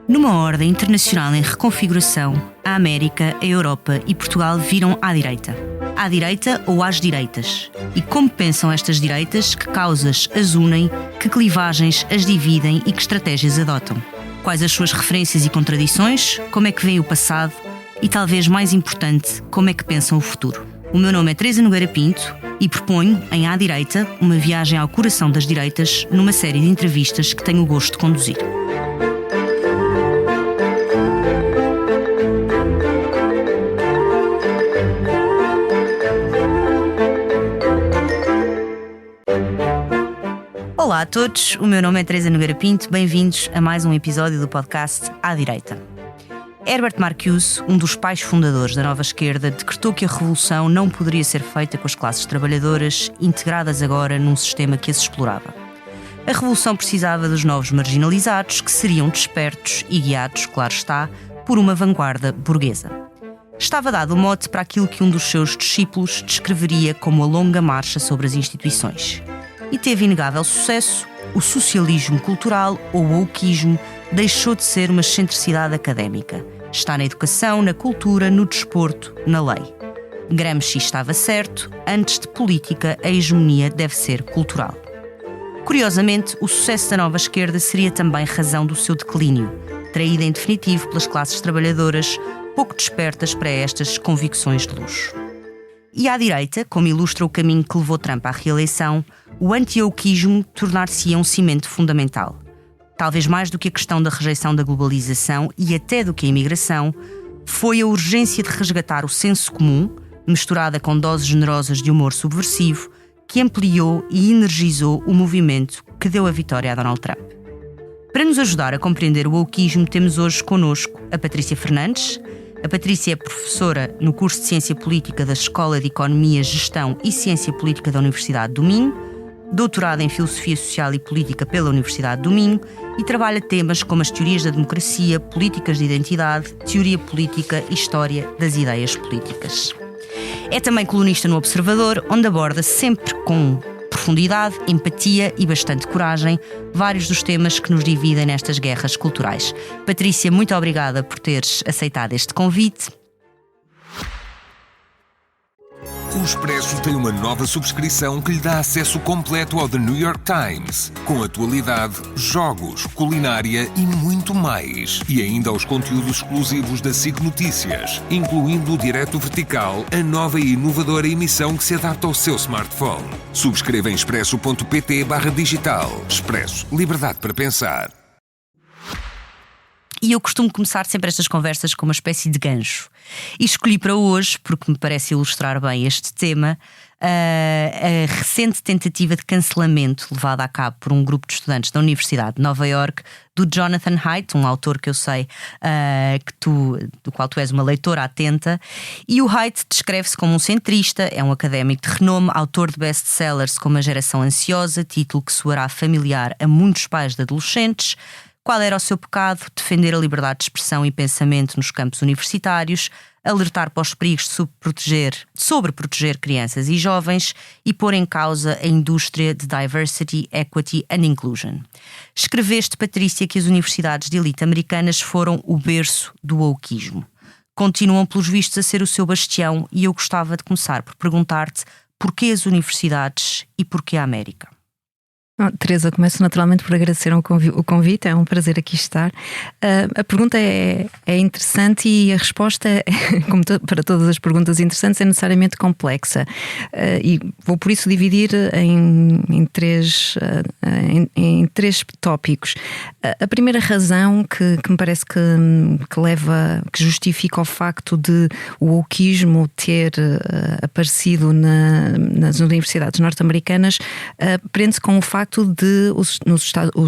Numa ordem internacional em reconfiguração, a América, a Europa e Portugal viram à direita. À direita ou às direitas? E como pensam estas direitas, que causas as unem, que clivagens as dividem e que estratégias adotam? Quais as suas referências e contradições? Como é que veem o passado? E talvez mais importante, como é que pensam o futuro? O meu nome é Teresa Nogueira Pinto e proponho, em À Direita, uma viagem ao coração das direitas numa série de entrevistas que tenho o gosto de conduzir. Olá a todos, o meu nome é Teresa Nogueira Pinto, bem-vindos a mais um episódio do podcast À Direita. Herbert Marcuse, um dos pais fundadores da Nova Esquerda, decretou que a revolução não poderia ser feita com as classes trabalhadoras, integradas agora num sistema que as explorava. A revolução precisava dos novos marginalizados, que seriam despertos e guiados, claro está, por uma vanguarda burguesa. Estava dado o mote para aquilo que um dos seus discípulos descreveria como a longa marcha sobre as instituições. E teve inegável sucesso, o socialismo cultural, ou o wokeismo, deixou de ser uma excentricidade académica. Está na educação, na cultura, no desporto, na lei. Gramsci estava certo, antes de política, a hegemonia deve ser cultural. Curiosamente, o sucesso da Nova Esquerda seria também razão do seu declínio, traída em definitivo pelas classes trabalhadoras, pouco despertas para estas convicções de luxo. E à direita, como ilustra o caminho que levou Trump à reeleição, o anti-wokeismo tornar-se-ia um cimento fundamental. Talvez mais do que a questão da rejeição da globalização e até do que a imigração, foi a urgência de resgatar o senso comum, misturada com doses generosas de humor subversivo, que ampliou e energizou o movimento que deu a vitória a Donald Trump. Para nos ajudar a compreender o wokeismo, temos hoje connosco a Patrícia Fernandes. A Patrícia é professora no curso de Ciência Política da Escola de Economia, Gestão e Ciência Política da Universidade do Minho, doutorada em Filosofia Social e Política pela Universidade do Minho e trabalha temas como as teorias da democracia, políticas de identidade, teoria política e história das ideias políticas. É também colunista no Observador, onde aborda sempre com profundidade, empatia e bastante coragem vários dos temas que nos dividem nestas guerras culturais. Patrícia, muito obrigada por teres aceitado este convite. O Expresso tem uma nova subscrição que lhe dá acesso completo ao The New York Times, com atualidade, jogos, culinária e muito mais. E ainda aos conteúdos exclusivos da SIC Notícias, incluindo o Direto Vertical, a nova e inovadora emissão que se adapta ao seu smartphone. Subscreva em expresso.pt/digital. Expresso. Liberdade para pensar. E eu costumo começar sempre estas conversas com uma espécie de gancho. E escolhi para hoje, porque me parece ilustrar bem este tema, a recente tentativa de cancelamento levada a cabo por um grupo de estudantes da Universidade de Nova Iorque do Jonathan Haidt, um autor que eu sei do qual tu és uma leitora atenta. E o Haidt descreve-se como um centrista, é um académico de renome, autor de best-sellers como A Geração Ansiosa, título que soará familiar a muitos pais de adolescentes. Qual era o seu pecado? Defender a liberdade de expressão e pensamento nos campos universitários, alertar para os perigos de sobreproteger crianças e jovens e pôr em causa a indústria de diversity, equity and inclusion. Escreveste, Patrícia, que as universidades de elite americanas foram o berço do wokeismo. Continuam, pelos vistos, a ser o seu bastião e eu gostava de começar por perguntar-te porquê as universidades e porquê a América? Teresa, começo naturalmente por agradecer o convite, é um prazer aqui estar. A pergunta é interessante e a resposta, como para todas as perguntas interessantes, é necessariamente complexa. E vou por isso dividir em três tópicos. A primeira razão que me parece que justifica o facto de o wokeismo ter aparecido nas universidades norte-americanas prende-se com o facto de os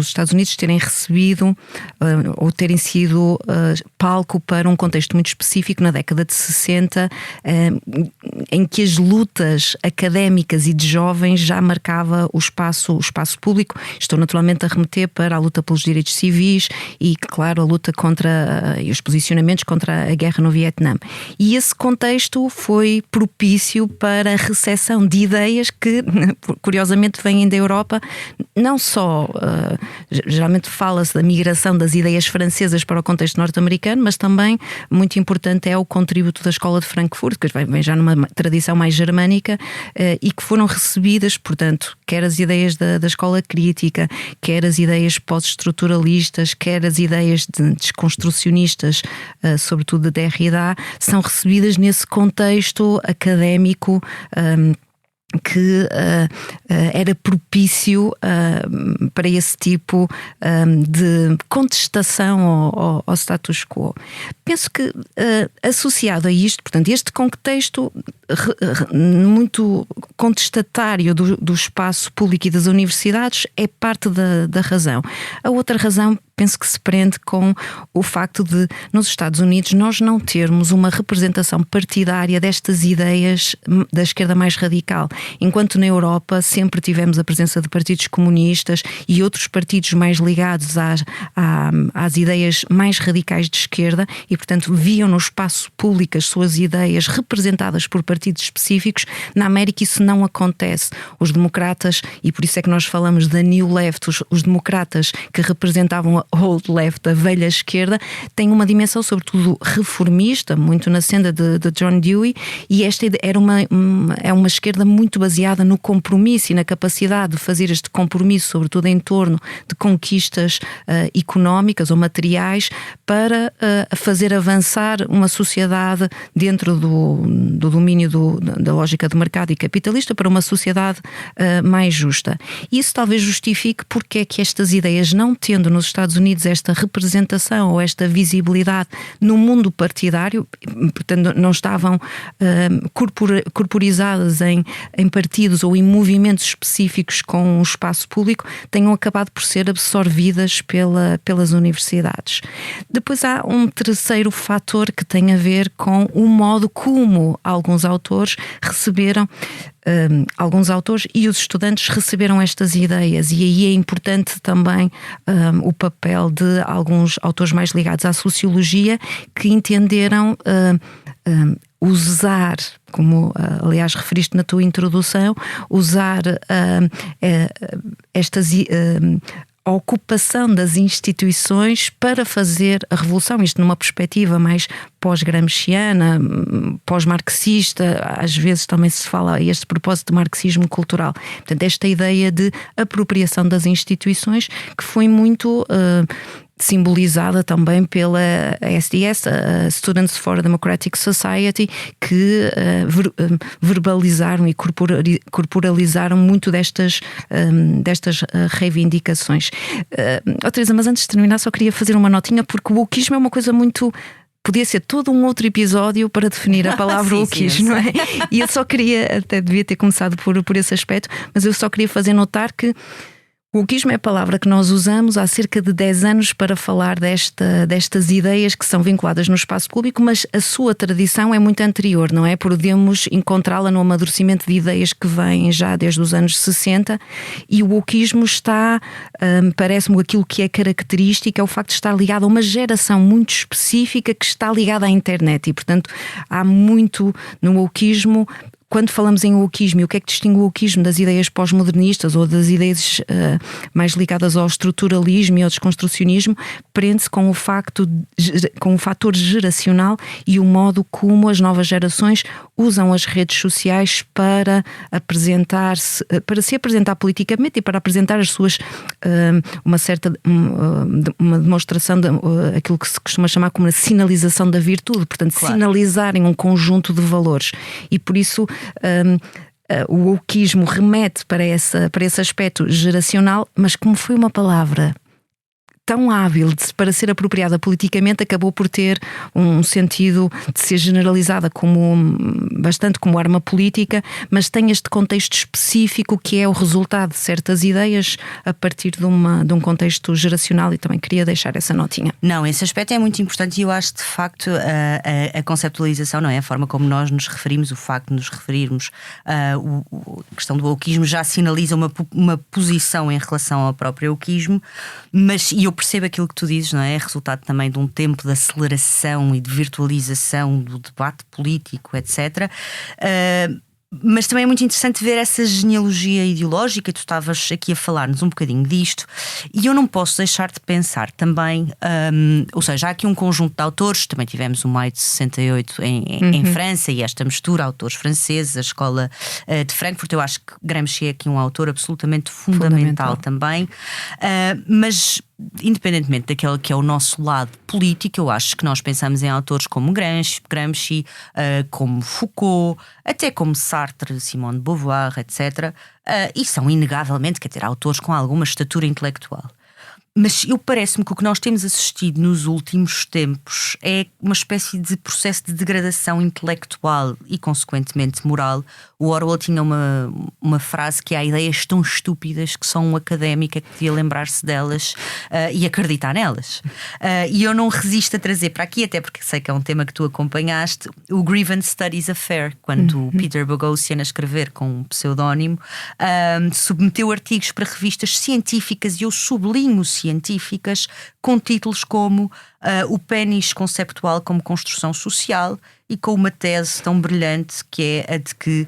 Estados Unidos terem recebido ou terem sido palco para um contexto muito específico na década de 60, em que as lutas académicas e de jovens já marcava o espaço público. Estou naturalmente a remeter para a luta pelos direitos civis e, claro, a luta e os posicionamentos contra a guerra no Vietnã. E esse contexto foi propício para a recepção de ideias que, curiosamente, vêm da Europa, não só, geralmente fala-se da migração das ideias francesas para o contexto norte-americano, mas também muito importante é o contributo da Escola de Frankfurt, que vem já numa tradição mais germânica, e que foram recebidas, portanto, quer as ideias da escola crítica, quer as ideias pós-estruturalistas, quer as ideias desconstrucionistas, sobretudo de Derrida, são recebidas nesse contexto académico que era propício para esse tipo de contestação ao status quo. Penso que associado a isto, portanto, este contexto muito contestatário do espaço público e das universidades é parte da razão. A outra razão penso que se prende com o facto de, nos Estados Unidos, nós não termos uma representação partidária destas ideias da esquerda mais radical. Enquanto na Europa sempre tivemos a presença de partidos comunistas e outros partidos mais ligados às ideias mais radicais de esquerda e, portanto, viam no espaço público as suas ideias representadas por partidos específicos, na América isso não acontece. Os democratas, e por isso é que nós falamos da New Left, os democratas que representavam a Old Left, a velha esquerda, têm uma dimensão sobretudo reformista, muito na senda de John Dewey, e esta é uma esquerda muito baseada no compromisso e na capacidade de fazer este compromisso, sobretudo em torno de conquistas económicas ou materiais, para fazer avançar uma sociedade dentro do domínio da lógica de mercado e capitalista para uma sociedade mais justa. Isso talvez justifique porque é que estas ideias, não tendo nos Estados Unidos esta representação ou esta visibilidade no mundo partidário, portanto não estavam corporizadas em partidos ou em movimentos específicos com o espaço público, tenham acabado por ser absorvidas pelas universidades. Depois há um terceiro fator que tem a ver com o modo como alguns autores e os estudantes receberam estas ideias, e aí é importante também o papel de alguns autores mais ligados à sociologia que entenderam usar, como aliás referiste na tua introdução, usar a ocupação das instituições para fazer a revolução, isto numa perspectiva mais pós-gramsciana, pós-marxista, às vezes também se fala a este propósito de marxismo cultural. Portanto, esta ideia de apropriação das instituições que foi muito simbolizada também pela SDS, Students for a Democratic Society, que verbalizaram e corporalizaram muito destas reivindicações. Teresa, mas antes de terminar só queria fazer uma notinha, porque o wokeismo é uma coisa muito... Podia ser todo um outro episódio para definir a palavra wokeismo, não é? E eu só queria, até devia ter começado por esse aspecto, mas eu só queria fazer notar que o wokeismo é a palavra que nós usamos há cerca de 10 anos para falar destas ideias que são vinculadas no espaço público, mas a sua tradição é muito anterior, não é? Podemos encontrá-la no amadurecimento de ideias que vêm já desde os anos 60, e o wokeismo está, parece-me aquilo que é característico, é o facto de estar ligado a uma geração muito específica que está ligada à internet, e portanto há muito no wokeismo. Quando falamos em wokeismo, o que é que distingue o wokeismo das ideias pós-modernistas ou das ideias mais ligadas ao estruturalismo e ao desconstrucionismo, prende-se com o fator geracional e o modo como as novas gerações usam as redes sociais para se apresentar politicamente e para apresentar as suas uma demonstração aquilo que se costuma chamar como a sinalização da virtude, portanto, claro, sinalizarem um conjunto de valores, e por isso o wokeismo remete para esse aspecto geracional, mas como foi uma palavra tão hábil para ser apropriada politicamente, acabou por ter um sentido de ser generalizada bastante como arma política, mas tem este contexto específico que é o resultado de certas ideias a partir de um contexto geracional, e também queria deixar essa notinha. Não, esse aspecto é muito importante, e eu acho de facto a conceptualização, não é? A forma como nós nos referimos, o facto de nos referirmos a questão do wokeismo já sinaliza uma posição em relação ao próprio wokeismo, mas eu percebo aquilo que tu dizes, não é? É resultado também de um tempo de aceleração e de virtualização do debate político, etc. Mas também é muito interessante ver essa genealogia ideológica. Tu estavas aqui a falar-nos um bocadinho disto, e eu não posso deixar de pensar também, ou seja, há aqui um conjunto de autores. Também tivemos o Maio de 68 em França, e esta mistura, autores franceses, a escola de Frankfurt. Eu acho que Gramsci é aqui um autor absolutamente fundamental também, mas independentemente daquele que é o nosso lado político, eu acho que nós pensamos em autores como Gramsci, como Foucault, até como Sartre, Simone de Beauvoir, etc. E são inegavelmente, quer dizer, autores com alguma estatura intelectual. Mas parece-me que o que nós temos assistido nos últimos tempos é uma espécie de processo de degradação intelectual e, consequentemente, moral. O Orwell tinha uma frase que há ideias tão estúpidas que só um académico é que podia lembrar-se delas e acreditar nelas. E eu não resisto a trazer para aqui, até porque sei que é um tema que tu acompanhaste, o Grievance Studies Affair, quando o Peter Boghossian, a escrever com um pseudónimo, submeteu artigos para revistas científicas, e eu sublinho científicas, com títulos como o pênis conceptual como construção social, e com uma tese tão brilhante que é a de que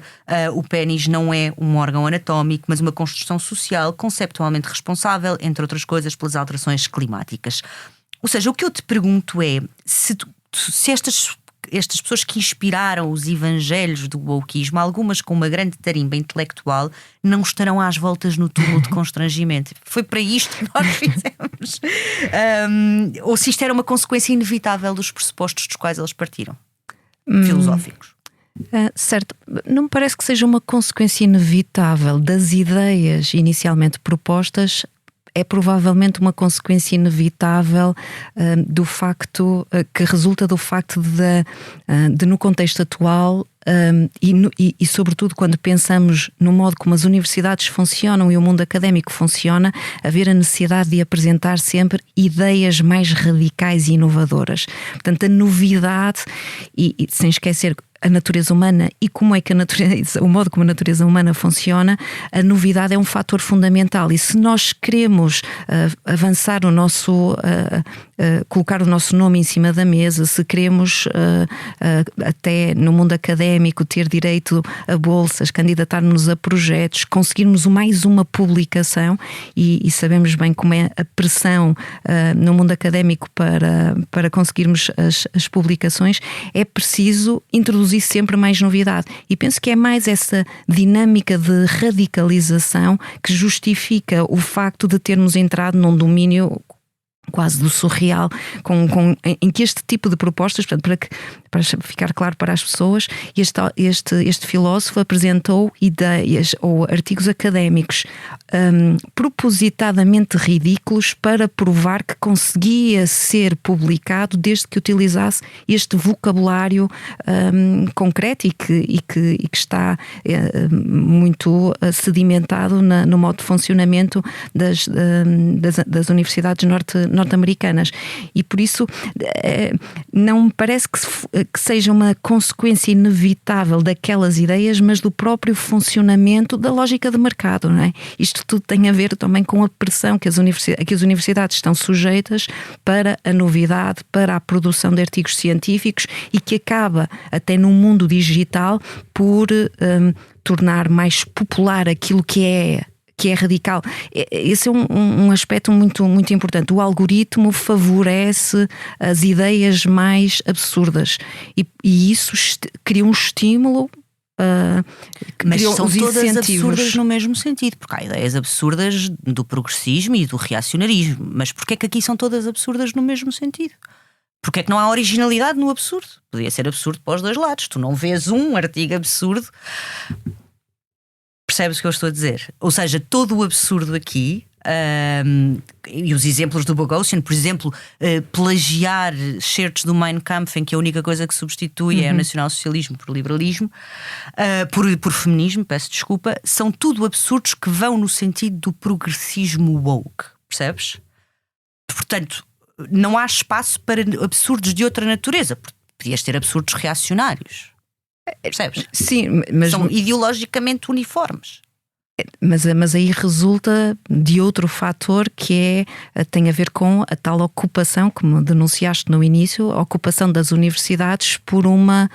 o pênis não é um órgão anatómico, mas uma construção social conceptualmente responsável, entre outras coisas, pelas alterações climáticas. Ou seja, o que eu te pergunto é se estas pessoas que inspiraram os evangelhos do wokeismo, algumas com uma grande tarimba intelectual, não estarão às voltas no túmulo de constrangimento. Foi para isto que nós fizemos. Ou se isto era uma consequência inevitável dos pressupostos dos quais eles partiram, filosóficos. Certo, não me parece que seja uma consequência inevitável das ideias inicialmente propostas. É provavelmente uma consequência inevitável do facto que resulta do facto de no contexto atual e sobretudo quando pensamos no modo como as universidades funcionam e o mundo académico funciona, haver a necessidade de apresentar sempre ideias mais radicais e inovadoras. Portanto, a novidade, e sem esquecer a natureza humana e como é que o modo como a natureza humana funciona, a novidade é um fator fundamental. E se nós queremos avançar o nosso, colocar o nosso nome em cima da mesa, se queremos até no mundo académico ter direito a bolsas, candidatar-nos a projetos, conseguirmos mais uma publicação, e sabemos bem como é a pressão no mundo académico para conseguirmos as publicações, é preciso introduzir sempre mais novidade. E penso que é mais essa dinâmica de radicalização que justifica o facto de termos entrado num domínio quase do surreal, em que este tipo de propostas, portanto, para ficar claro para as pessoas, este filósofo apresentou ideias ou artigos académicos propositadamente ridículos para provar que conseguia ser publicado desde que utilizasse este vocabulário concreto e que está muito sedimentado no modo de funcionamento das universidades norte-americanas. E por isso não me parece que seja uma consequência inevitável daquelas ideias, mas do próprio funcionamento da lógica de mercado, não é? Isto tudo tem a ver também com a pressão que as universidades estão sujeitas para a novidade, para a produção de artigos científicos, e que acaba até no mundo digital por tornar mais popular aquilo que é radical. Esse é um aspecto muito, muito importante. O algoritmo favorece as ideias mais absurdas e isso cria um estímulo. Mas são todas absurdas no mesmo sentido, porque há ideias absurdas do progressismo e do reacionarismo. Mas porquê é que aqui são todas absurdas no mesmo sentido? Porque é que não há originalidade no absurdo? Podia ser absurdo para os dois lados. Tu não vês um artigo absurdo. Percebes o que eu estou a dizer? Ou seja, todo o absurdo aqui, e os exemplos do Boghossian, por exemplo, plagiar certos do Mein Kampf, em que a única coisa que substitui é o nacionalsocialismo por liberalismo, por feminismo, peço desculpa, são tudo absurdos que vão no sentido do progressismo woke, percebes? Portanto, não há espaço para absurdos de outra natureza. Podias ter absurdos reacionários. Percebes? Sim, mas são ideologicamente uniformes. Mas aí resulta de outro fator que tem a ver com a tal ocupação, como denunciaste no início, a ocupação das universidades por uma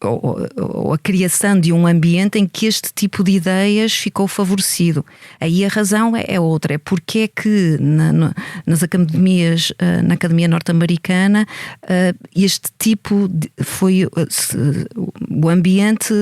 ou a criação de um ambiente em que este tipo de ideias ficou favorecido. Aí a razão é outra, é porque é que nas academias, na academia norte-americana, este tipo foi o ambiente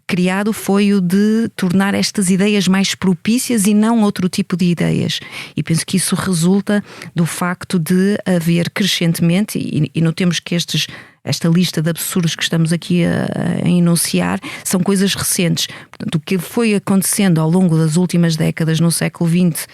criado foi o de tornar estas ideias mais propícias e não outro tipo de ideias. E penso que isso resulta do facto de haver crescentemente, e notemos que esta lista de absurdos que estamos aqui a enunciar são coisas recentes. Portanto, o que foi acontecendo ao longo das últimas décadas no século XX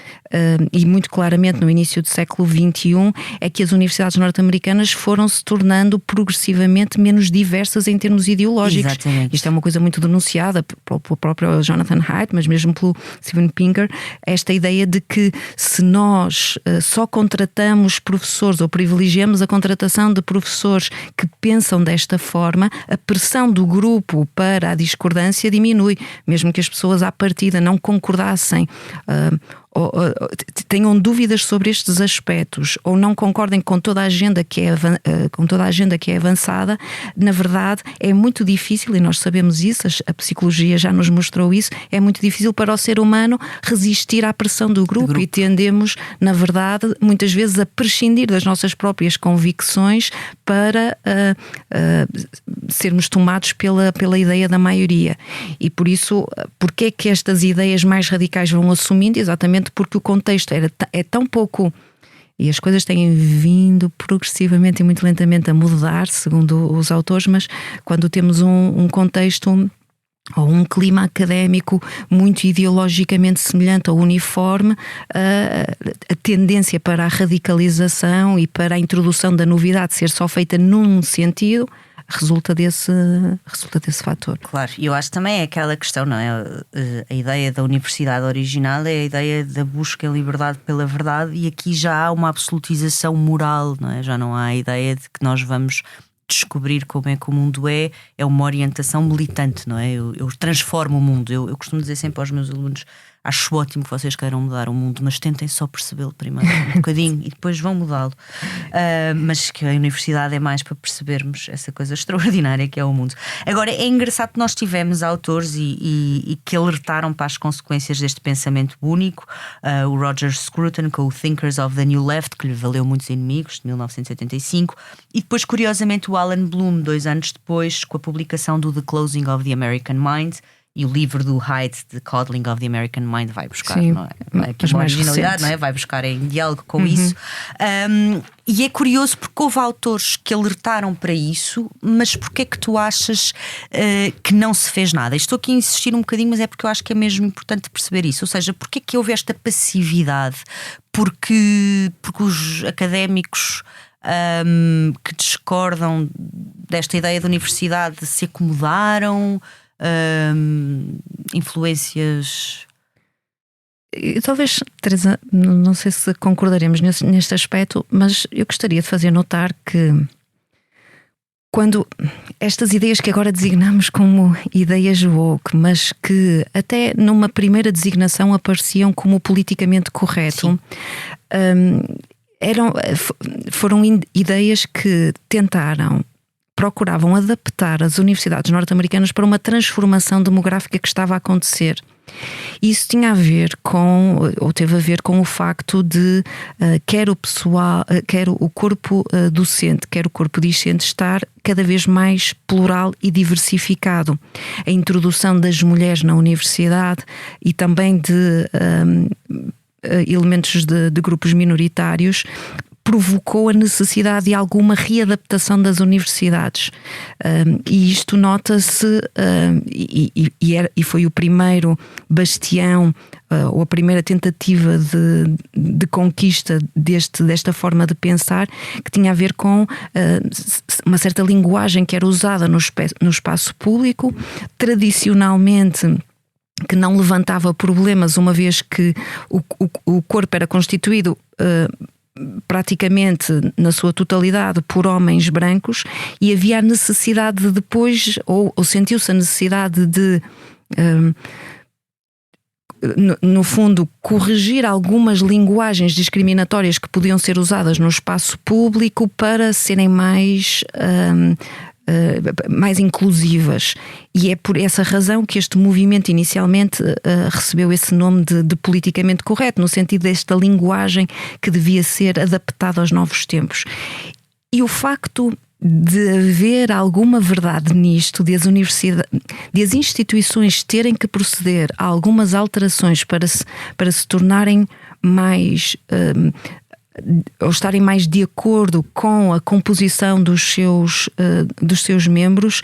e muito claramente no início do século XXI é que as universidades norte-americanas foram se tornando progressivamente menos diversas em termos ideológicos. Exatamente. Isto é uma coisa muito denunciada pelo próprio Jonathan Haidt, mas mesmo pelo Steven Pinker, esta ideia de que se nós só contratamos professores ou privilegiamos a contratação de professores que pensam desta forma, a pressão do grupo para a discordância diminui, mesmo que as pessoas à partida não concordassem ou tenham dúvidas sobre estes aspectos ou não concordem com toda a agenda que é avançada. Na verdade é muito difícil, e nós sabemos isso, a psicologia já nos mostrou isso, é muito difícil para o ser humano resistir à pressão do grupo. E tendemos, na verdade, muitas vezes a prescindir das nossas próprias convicções para sermos tomados pela ideia da maioria. E por isso, porque é que estas ideias mais radicais vão assumindo? Exatamente porque o contexto é tão pouco, e as coisas têm vindo progressivamente e muito lentamente a mudar, segundo os autores, mas quando temos um contexto ou um clima académico muito ideologicamente semelhante ou uniforme, a tendência para a radicalização e para a introdução da novidade ser só feita num sentido resulta desse fator. Claro, e eu acho que também é aquela questão, não é? A ideia da universidade original é a ideia da busca em liberdade pela verdade, e aqui já há uma absolutização moral, não é? Já não há a ideia de que nós vamos descobrir como é que o mundo é uma orientação militante, não é? Eu transformo o mundo. Eu costumo dizer sempre aos meus alunos: acho ótimo que vocês queiram mudar o mundo, mas tentem só percebê-lo primeiro um bocadinho e depois vão mudá-lo. Mas que a universidade é mais para percebermos essa coisa extraordinária que é o mundo. Agora, é engraçado que nós tivemos autores e que alertaram para as consequências deste pensamento único. O Roger Scruton com o Thinkers of the New Left, que lhe valeu muitos inimigos, de 1975, e depois, curiosamente, o Alan Bloom, 2 anos depois, com a publicação do The Closing of the American Mind. E o livro do Haidt, The Coddling of the American Mind, vai buscar, sim, não é? Aqui uma originalidade, não é? Vai buscar em diálogo com isso. E é curioso porque houve autores que alertaram para isso, mas porquê é que tu achas que não se fez nada? Estou aqui a insistir um bocadinho, mas é porque eu acho que é mesmo importante perceber isso. Ou seja, porquê é que houve esta passividade? Porque os académicos que discordam desta ideia da universidade se acomodaram? Influências. Talvez, Teresa, não sei se concordaremos neste aspecto, mas eu gostaria de fazer notar que quando estas ideias que agora designamos como ideias woke, mas que até numa primeira designação apareciam como politicamente correto, foram ideias que procuravam adaptar as universidades norte-americanas para uma transformação demográfica que estava a acontecer. Isso tinha a ver teve a ver com o facto de quer o corpo docente, quer o corpo discente estar cada vez mais plural e diversificado. A introdução das mulheres na universidade e também de elementos de grupos minoritários provocou a necessidade de alguma readaptação das universidades, e isto nota-se, e foi o primeiro bastião ou a primeira tentativa de conquista desta forma de pensar, que tinha a ver com uma certa linguagem que era usada no espaço público, tradicionalmente que não levantava problemas, uma vez que o corpo era constituído praticamente na sua totalidade por homens brancos, e havia a necessidade de depois, ou sentiu-se a necessidade de no fundo corrigir algumas linguagens discriminatórias que podiam ser usadas no espaço público para serem mais mais inclusivas. E é por essa razão que este movimento inicialmente recebeu esse nome de politicamente correto, no sentido desta linguagem que devia ser adaptada aos novos tempos. E o facto de haver alguma verdade nisto, de as instituições terem que proceder a algumas alterações para se tornarem mais ou estarem mais de acordo com a composição dos seus membros,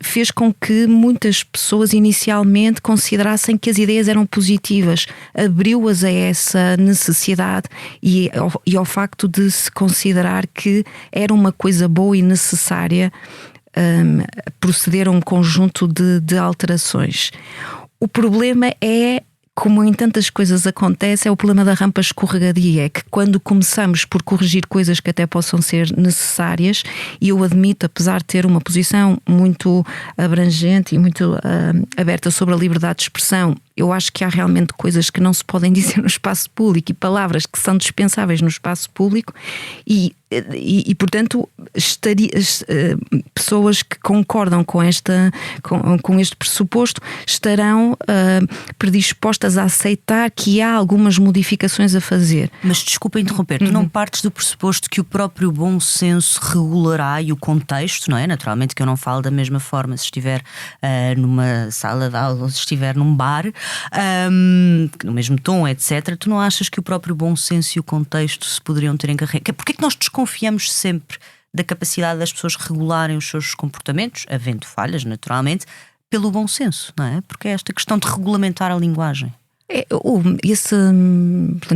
fez com que muitas pessoas inicialmente considerassem que as ideias eram positivas, abriu-as a essa necessidade e ao facto de se considerar que era uma coisa boa e necessária proceder a um conjunto de alterações. O problema é, como em tantas coisas acontece, é o problema da rampa escorregadia, é que quando começamos por corrigir coisas que até possam ser necessárias, e eu admito, apesar de ter uma posição muito abrangente e muito aberta sobre a liberdade de expressão, eu acho que há realmente coisas que não se podem dizer no espaço público e palavras que são dispensáveis no espaço público e portanto, pessoas que concordam com este pressuposto estarão predispostas a aceitar que há algumas modificações a fazer. Mas desculpa interromper, tu não partes do pressuposto que o próprio bom senso regulará e o contexto, não é? Naturalmente que eu não falo da mesma forma se estiver numa sala de aula ou se estiver num bar, no mesmo tom, etc. Tu não achas que o próprio bom senso e o contexto se poderiam ter encarregado? Porquê é que nós desconfiamos sempre da capacidade das pessoas regularem os seus comportamentos, havendo falhas, naturalmente, pelo bom senso, não é? Porque é esta questão de regulamentar a linguagem.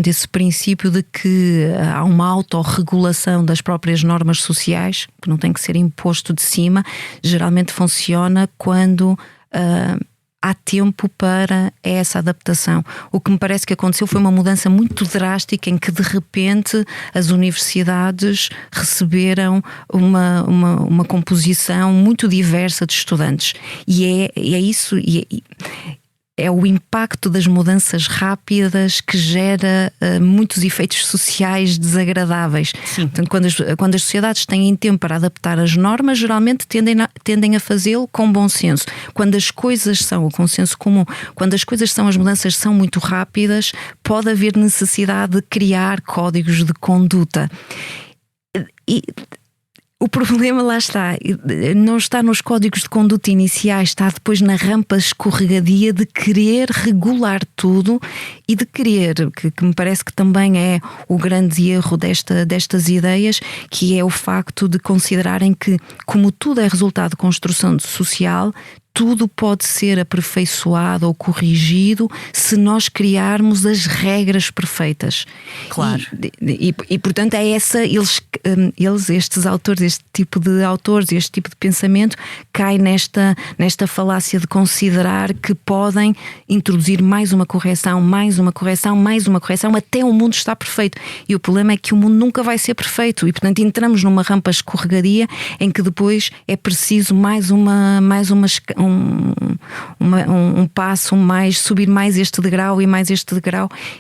Esse princípio de que há uma autorregulação das próprias normas sociais, que não tem que ser imposto de cima, geralmente funciona quando há tempo para essa adaptação. O que me parece que aconteceu foi uma mudança muito drástica em que de repente as universidades receberam uma composição muito diversa de estudantes e é isso, é o impacto das mudanças rápidas que gera muitos efeitos sociais desagradáveis. Sim. Portanto, quando as sociedades têm tempo para adaptar as normas, geralmente tendem a fazê-lo com bom senso. Quando as coisas são o consenso comum, quando as mudanças são muito rápidas, pode haver necessidade de criar códigos de conduta. E o problema, lá está, não está nos códigos de conduta iniciais, está depois na rampa escorregadia de querer regular tudo e de querer, que me parece que também é o grande erro destas ideias, que é o facto de considerarem que, como tudo é resultado de construção social, tudo pode ser aperfeiçoado ou corrigido se nós criarmos as regras perfeitas. Claro. E portanto é estes autores, este tipo de autores, este tipo de pensamento cai nesta falácia de considerar que podem introduzir mais uma correção, até o mundo está perfeito. E o problema é que o mundo nunca vai ser perfeito e portanto entramos numa rampa escorregadia em que depois é preciso um passo mais, subir mais este degrau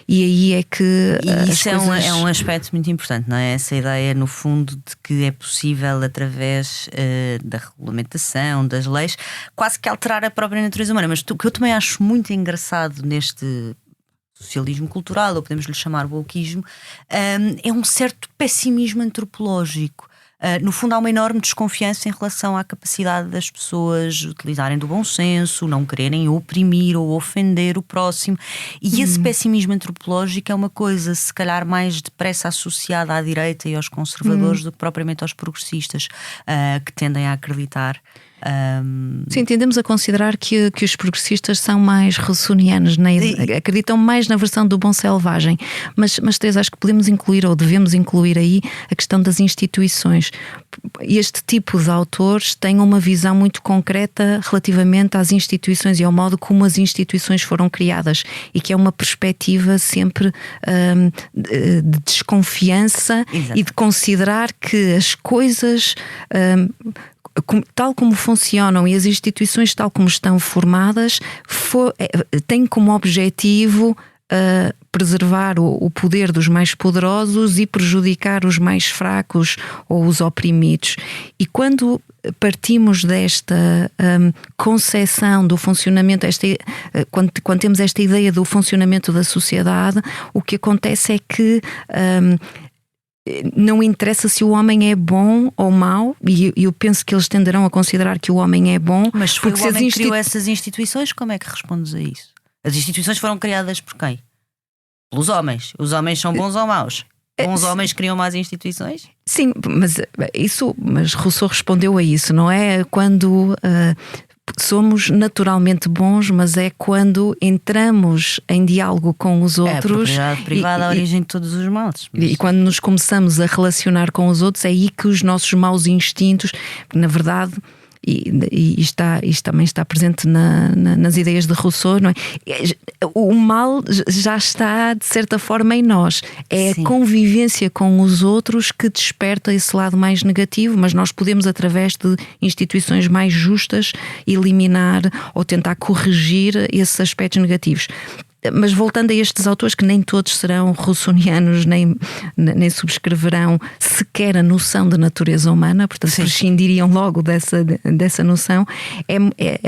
e aí é que isso é um aspecto muito importante, não é? Essa ideia no fundo de que é possível através da regulamentação, das leis, quase que alterar a própria natureza humana. Mas o que eu também acho muito engraçado neste socialismo cultural, ou podemos lhe chamar wokeismo, é um certo pessimismo antropológico. No fundo há uma enorme desconfiança em relação à capacidade das pessoas utilizarem do bom senso, não quererem oprimir ou ofender o próximo, e esse pessimismo antropológico é uma coisa se calhar mais depressa associada à direita e aos conservadores do que propriamente aos progressistas, que tendem a acreditar. Sim, tendemos a considerar que os progressistas são mais russonianos, acreditam mais na versão do bom selvagem, mas Teresa, acho que podemos incluir ou devemos incluir aí a questão das instituições. Este tipo de autores tem uma visão muito concreta relativamente às instituições e ao modo como as instituições foram criadas, e que é uma perspectiva sempre de desconfiança. Exato. E de considerar que as coisas tal como funcionam e as instituições tal como estão formadas têm como objetivo preservar o poder dos mais poderosos e prejudicar os mais fracos ou os oprimidos. E quando partimos desta concepção do funcionamento, quando temos esta ideia do funcionamento da sociedade, o que acontece é que não interessa se o homem é bom ou mau, e eu penso que eles tenderão a considerar que o homem é bom. Mas foi o homem que criou essas instituições, como é que respondes a isso? As instituições foram criadas por quem? Pelos homens. Os homens são bons ou maus? Bons homens criam más instituições? Sim, mas Rousseau respondeu a isso, não é? Quando somos naturalmente bons, mas é quando entramos em diálogo com os outros. É a propriedade privada, a origem de todos os males. E quando nos começamos a relacionar com os outros, é aí que os nossos maus instintos, na verdade, e isto também está presente nas ideias de Rousseau, não é? O mal já está de certa forma em nós. É Sim. A convivência com os outros que desperta esse lado mais negativo, mas nós podemos, através de instituições mais justas, eliminar ou tentar corrigir esses aspectos negativos. Mas voltando a estes autores, que nem todos serão russonianos, nem subscreverão sequer a noção de natureza humana, portanto Sim. prescindiriam logo dessa noção,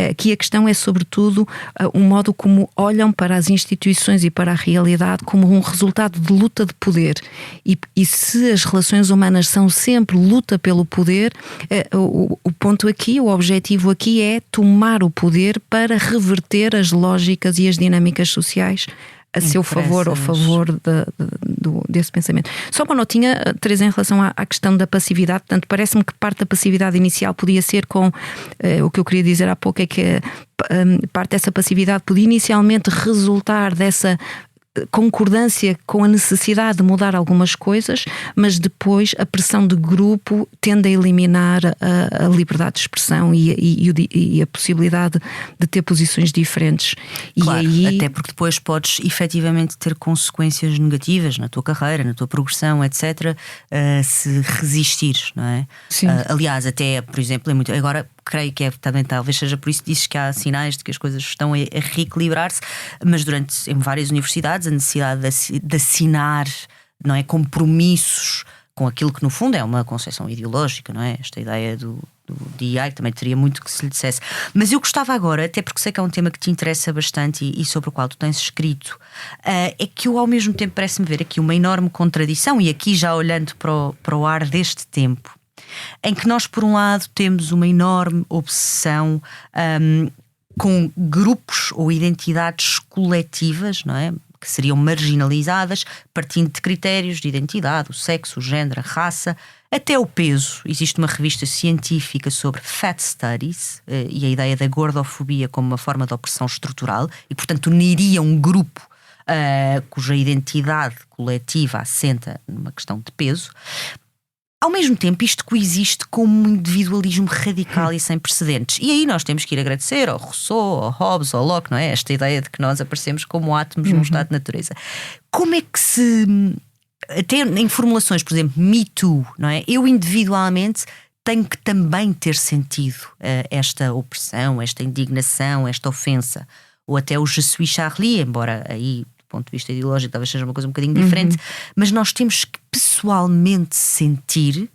aqui a questão é sobretudo o modo como olham para as instituições e para a realidade como um resultado de luta de poder. E se as relações humanas são sempre luta pelo poder, o ponto aqui, o objetivo aqui é tomar o poder para reverter as lógicas e as dinâmicas sociais a seu favor ou a favor desse pensamento. Só uma notinha, Teresa, em relação à questão da passividade. Portanto, parece-me que parte da passividade inicial podia ser com o que eu queria dizer há pouco, é que parte dessa passividade podia inicialmente resultar dessa concordância com a necessidade de mudar algumas coisas, mas depois a pressão de grupo tende a eliminar a liberdade de expressão e a possibilidade de ter posições diferentes. Claro, e aí... até porque depois podes efetivamente ter consequências negativas na tua carreira, na tua progressão, etc., se resistires, não é? Sim. Aliás, até, por exemplo, agora creio que também talvez seja por isso, dizes que há sinais de que as coisas estão a reequilibrar-se, mas em várias universidades a necessidade de assinar, não é, compromissos com aquilo que no fundo é uma concepção ideológica, não é? Esta ideia do DEI também teria muito que se lhe dissesse. Mas eu gostava agora, até porque sei que é um tema que te interessa bastante e sobre o qual tu tens escrito, é que eu ao mesmo tempo parece-me ver aqui uma enorme contradição, e aqui já olhando para o ar deste tempo, em que nós, por um lado, temos uma enorme obsessão com grupos ou identidades coletivas, não é? Que seriam marginalizadas, partindo de critérios de identidade, o sexo, o género, a raça, até o peso. Existe uma revista científica sobre Fat Studies e a ideia da gordofobia como uma forma de opressão estrutural, e, portanto, uniria um grupo cuja identidade coletiva assenta numa questão de peso. Ao mesmo tempo, isto coexiste com um individualismo radical e sem precedentes. E aí nós temos que ir agradecer ao Rousseau, ao Hobbes, ao Locke, não é? Esta ideia de que nós aparecemos como átomos num estado de natureza. Como é que se... Até em formulações, por exemplo, Me Too, não é? Eu individualmente tenho que também ter sentido esta opressão, esta indignação, esta ofensa. Ou até o Je suis Charlie, embora aí... ponto de vista ideológico talvez seja uma coisa um bocadinho diferente, mas nós temos que pessoalmente sentir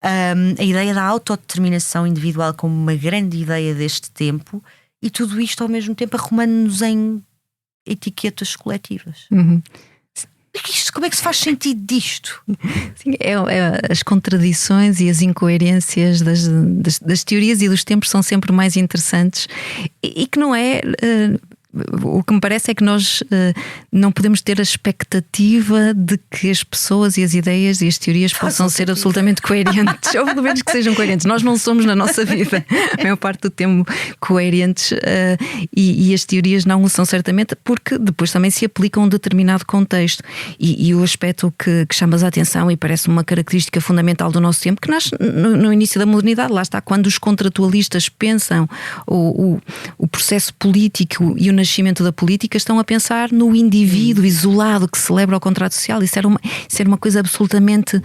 a ideia da autodeterminação individual como uma grande ideia deste tempo, e tudo isto ao mesmo tempo arrumando-nos em etiquetas coletivas. Como é que se faz sentido disto? Sim, as contradições e as incoerências das teorias e dos tempos são sempre mais interessantes, e que não é... O que me parece é que nós não podemos ter a expectativa de que as pessoas e as ideias e as teorias possam ser absolutamente coerentes, ou pelo menos que sejam coerentes. Nós não somos na nossa vida, a maior parte do tempo, coerentes, e as teorias não o são certamente, porque depois também se aplicam a um determinado contexto. E o aspecto que chamas a atenção e parece uma característica fundamental do nosso tempo, que nasce no início da modernidade, lá está, quando os contratualistas pensam o processo político e o nascimento da política, estão a pensar no indivíduo isolado que celebra o contrato social. Isso era uma coisa absolutamente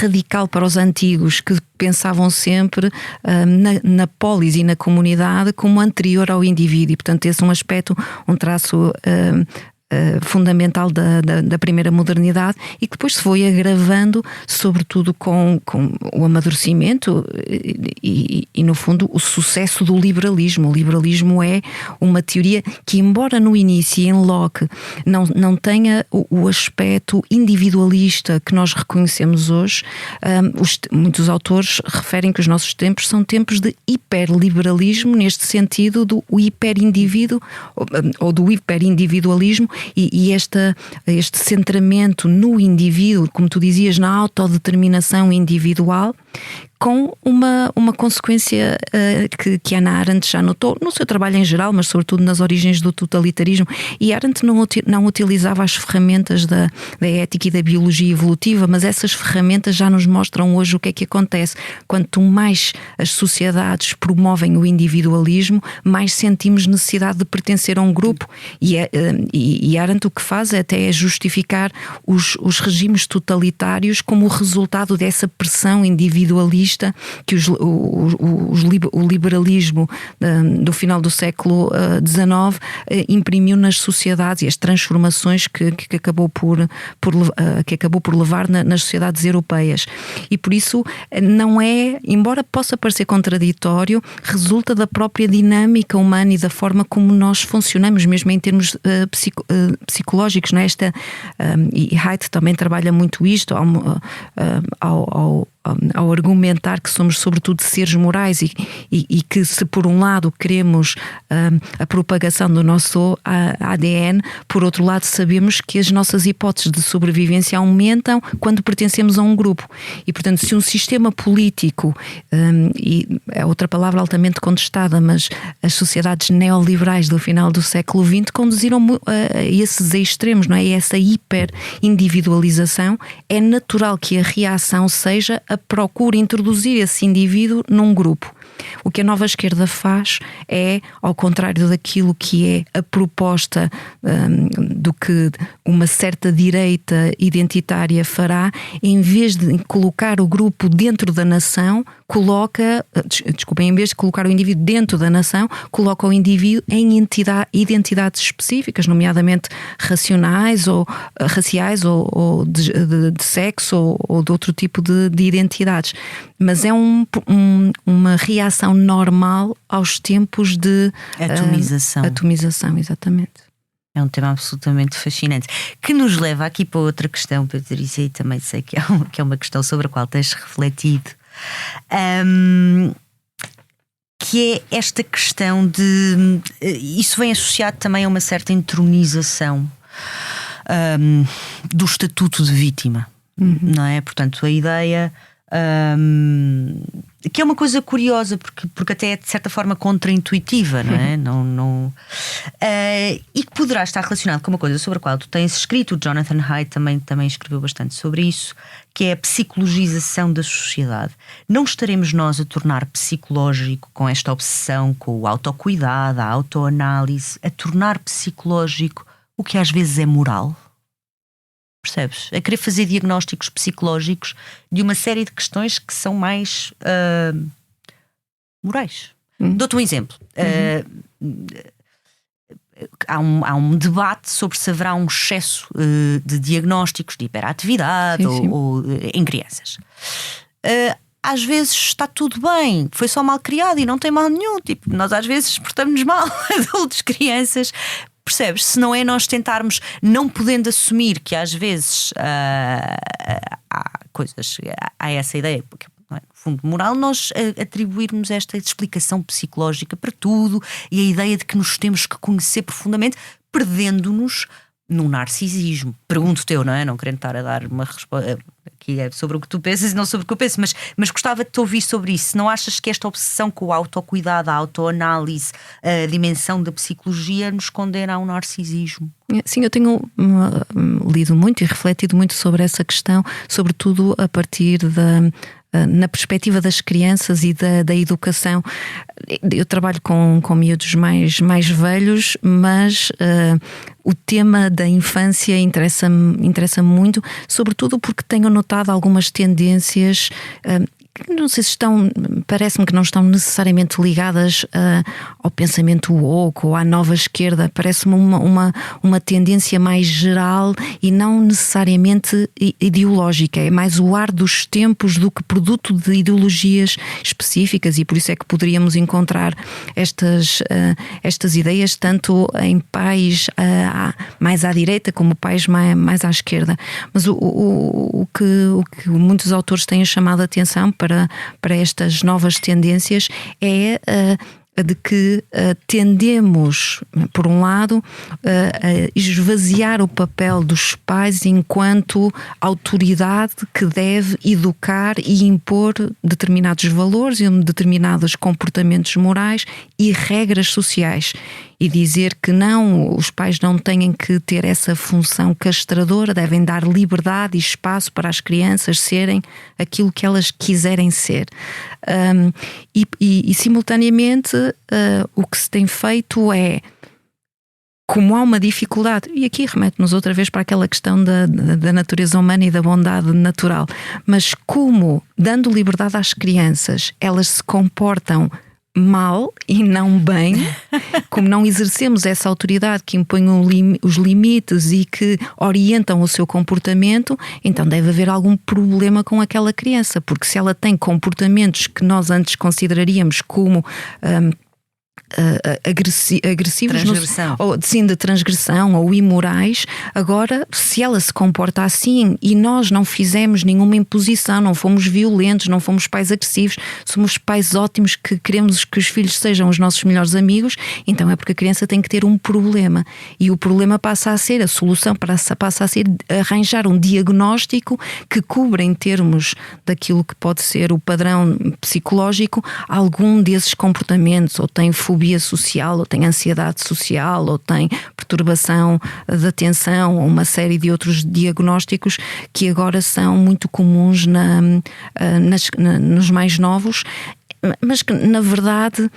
radical para os antigos, que pensavam sempre na polis e na comunidade como anterior ao indivíduo, e portanto esse é um aspecto, um traço fundamental da primeira modernidade e que depois se foi agravando, sobretudo com o amadurecimento e no fundo o sucesso do liberalismo. O liberalismo é uma teoria que, embora no início em Locke não tenha o aspecto individualista que nós reconhecemos hoje, muitos autores referem que os nossos tempos são tempos de hiperliberalismo, neste sentido do hiperindivíduo ou do hiperindividualismo e este centramento no indivíduo, como tu dizias, na autodeterminação individual, com uma consequência que Hannah Arendt já notou no seu trabalho em geral, mas sobretudo nas origens do totalitarismo. E Arendt não utilizava as ferramentas da ética e da biologia evolutiva, mas essas ferramentas já nos mostram hoje o que é que acontece. Quanto mais as sociedades promovem o individualismo, mais sentimos necessidade de pertencer a um grupo. E Arendt o que faz até é justificar os regimes totalitários como o resultado dessa pressão individualista que o liberalismo do final do século XIX imprimiu nas sociedades e as transformações que acabou por levar nas sociedades europeias. E por isso não é, embora possa parecer contraditório, resulta da própria dinâmica humana e da forma como nós funcionamos, mesmo em termos psicológicos. Não é? E Haidt também trabalha muito isto ao argumentar que somos sobretudo seres morais e que se por um lado queremos a propagação do nosso ADN, por outro lado sabemos que as nossas hipóteses de sobrevivência aumentam quando pertencemos a um grupo. E portanto, se um sistema político, e é outra palavra altamente contestada, mas as sociedades neoliberais do final do século XX conduziram a esses extremos, não é? E essa hiperindividualização, é natural que a reação seja a procura introduzir esse indivíduo num grupo. O que a nova esquerda faz é, ao contrário daquilo que é a proposta do que uma certa direita identitária fará, em vez de colocar o grupo dentro da nação, em vez de colocar o indivíduo dentro da nação, coloca o indivíduo em identidades específicas, nomeadamente raciais ou de sexo ou de outro tipo de identidades. Mas é uma reação normal aos tempos de atomização. Atomização, exatamente. É um tema absolutamente fascinante, que nos leva aqui para outra questão, Patrícia, e também sei que é uma questão sobre a qual tens refletido, que é esta questão de... Isso vem associado também a uma certa entronização do estatuto de vítima, não é? Portanto, a ideia... que é uma coisa curiosa porque até é de certa forma contraintuitiva, não é? E que poderá estar relacionado com uma coisa sobre a qual tu tens escrito. O Jonathan Haidt também escreveu bastante sobre isso, que é a psicologização da sociedade. Não estaremos nós a tornar psicológico, com esta obsessão com o autocuidado, a autoanálise, a tornar psicológico o que às vezes é moral? Percebes? A querer fazer diagnósticos psicológicos de uma série de questões que são mais morais. Dou-te um exemplo. Há um debate sobre se haverá um excesso de diagnósticos de hiperatividade ou em crianças. Às vezes está tudo bem, foi só mal criado e não tem mal nenhum. Tipo, nós às vezes portamos mal, adultos, crianças. Percebes? Se não é nós tentarmos, não podendo assumir que às vezes há essa ideia, porque não é, no fundo moral, nós atribuirmos esta explicação psicológica para tudo e a ideia de que nos temos que conhecer profundamente, perdendo-nos num narcisismo. Pergunto teu, não é? Não querendo estar a dar uma resposta aqui é sobre o que tu pensas e não sobre o que eu penso, mas gostava de te ouvir sobre isso. Não achas que esta obsessão com o autocuidado, a autoanálise, a dimensão da psicologia nos condena a um narcisismo? Sim, eu tenho lido muito e refletido muito sobre essa questão, sobretudo a partir na perspectiva das crianças e da educação. Eu trabalho com miúdos mais velhos, mas o tema da infância interessa-me muito, sobretudo porque tenho notado algumas tendências não sei se estão, parece-me que não estão necessariamente ligadas ao pensamento woke ou à nova esquerda. Parece-me uma tendência mais geral e não necessariamente ideológica. É mais o ar dos tempos do que produto de ideologias específicas, e por isso é que poderíamos encontrar estas ideias tanto em pais mais à direita como pais mais à esquerda. Mas o que muitos autores têm chamado a atenção para estas novas tendências é de que tendemos, por um lado, a esvaziar o papel dos pais enquanto autoridade que deve educar e impor determinados valores e determinados comportamentos morais e regras sociais. E dizer que não, os pais não têm que ter essa função castradora, devem dar liberdade e espaço para as crianças serem aquilo que elas quiserem ser. E simultaneamente, o que se tem feito é, como há uma dificuldade, e aqui remete-nos outra vez para aquela questão da natureza humana e da bondade natural, mas como, dando liberdade às crianças, elas se comportam mal e não bem, como não exercemos essa autoridade que impõe os limites e que orientam o seu comportamento, então deve haver algum problema com aquela criança, porque se ela tem comportamentos que nós antes consideraríamos como agressivos, de transgressão ou imorais, agora, se ela se comporta assim e nós não fizemos nenhuma imposição, não fomos violentos, não fomos pais agressivos, somos pais ótimos que queremos que os filhos sejam os nossos melhores amigos, então é porque a criança tem que ter um problema, e o problema passa a ser, a solução passa a ser arranjar um diagnóstico que cubra, em termos daquilo que pode ser o padrão psicológico, algum desses comportamentos, ou tem fobia social, ou tem ansiedade social, ou tem perturbação de atenção, ou uma série de outros diagnósticos que agora são muito comuns nos mais novos, mas que na verdade,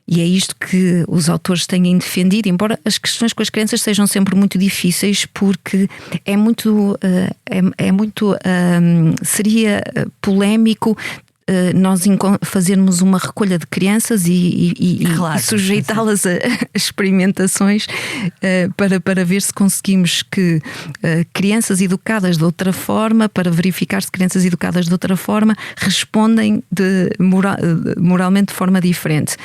e é isto que os autores têm defendido, embora as questões com as crianças sejam sempre muito difíceis, porque seria polémico nós fazermos uma recolha de crianças e sujeitá-las a experimentações para ver se conseguimos que crianças educadas de outra forma, para verificar se crianças educadas de outra forma respondem moralmente de forma diferente.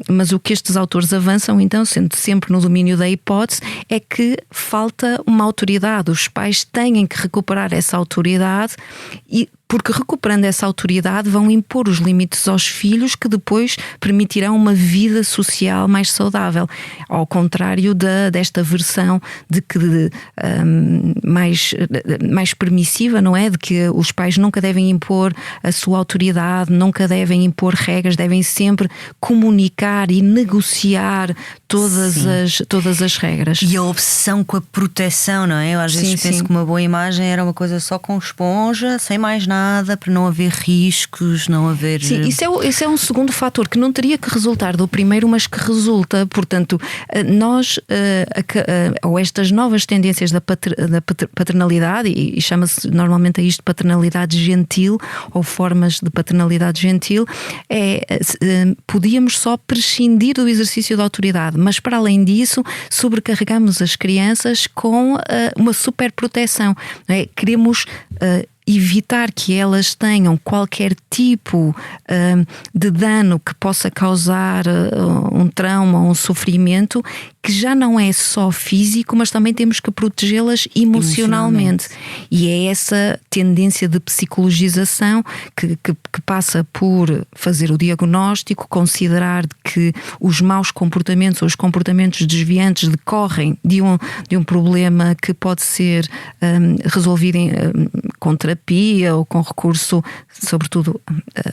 Mas o que estes autores avançam, então, sendo sempre no domínio da hipótese, é que falta uma autoridade. Os pais têm que recuperar essa autoridade, porque recuperando essa autoridade vão impor os limites aos filhos que depois permitirão uma vida social mais saudável, ao contrário desta versão de que mais permissiva, não é? De que os pais nunca devem impor a sua autoridade, nunca devem impor regras, devem sempre comunicar e negociar todas as regras. E a obsessão com a proteção, não é? Eu às vezes penso que uma boa imagem era uma coisa só com esponja, sem mais nada, para não haver riscos, não haver... Sim, isso é um segundo fator que não teria que resultar do primeiro, mas que resulta. Portanto, nós, ou estas novas tendências da paternalidade, e chama-se normalmente a isto paternalidade gentil, ou formas de paternalidade gentil, podíamos só prescindir do exercício da autoridade, mas para além disso sobrecarregamos as crianças com uma superproteção, não é? Queremos evitar que elas tenham qualquer tipo de dano que possa causar um trauma ou um sofrimento, que já não é só físico, mas também temos que protegê-las emocionalmente. E é essa tendência de psicologização que passa por fazer o diagnóstico, considerar que os maus comportamentos ou os comportamentos desviantes decorrem de um problema que pode ser resolvido com terapia ou com recurso, sobretudo,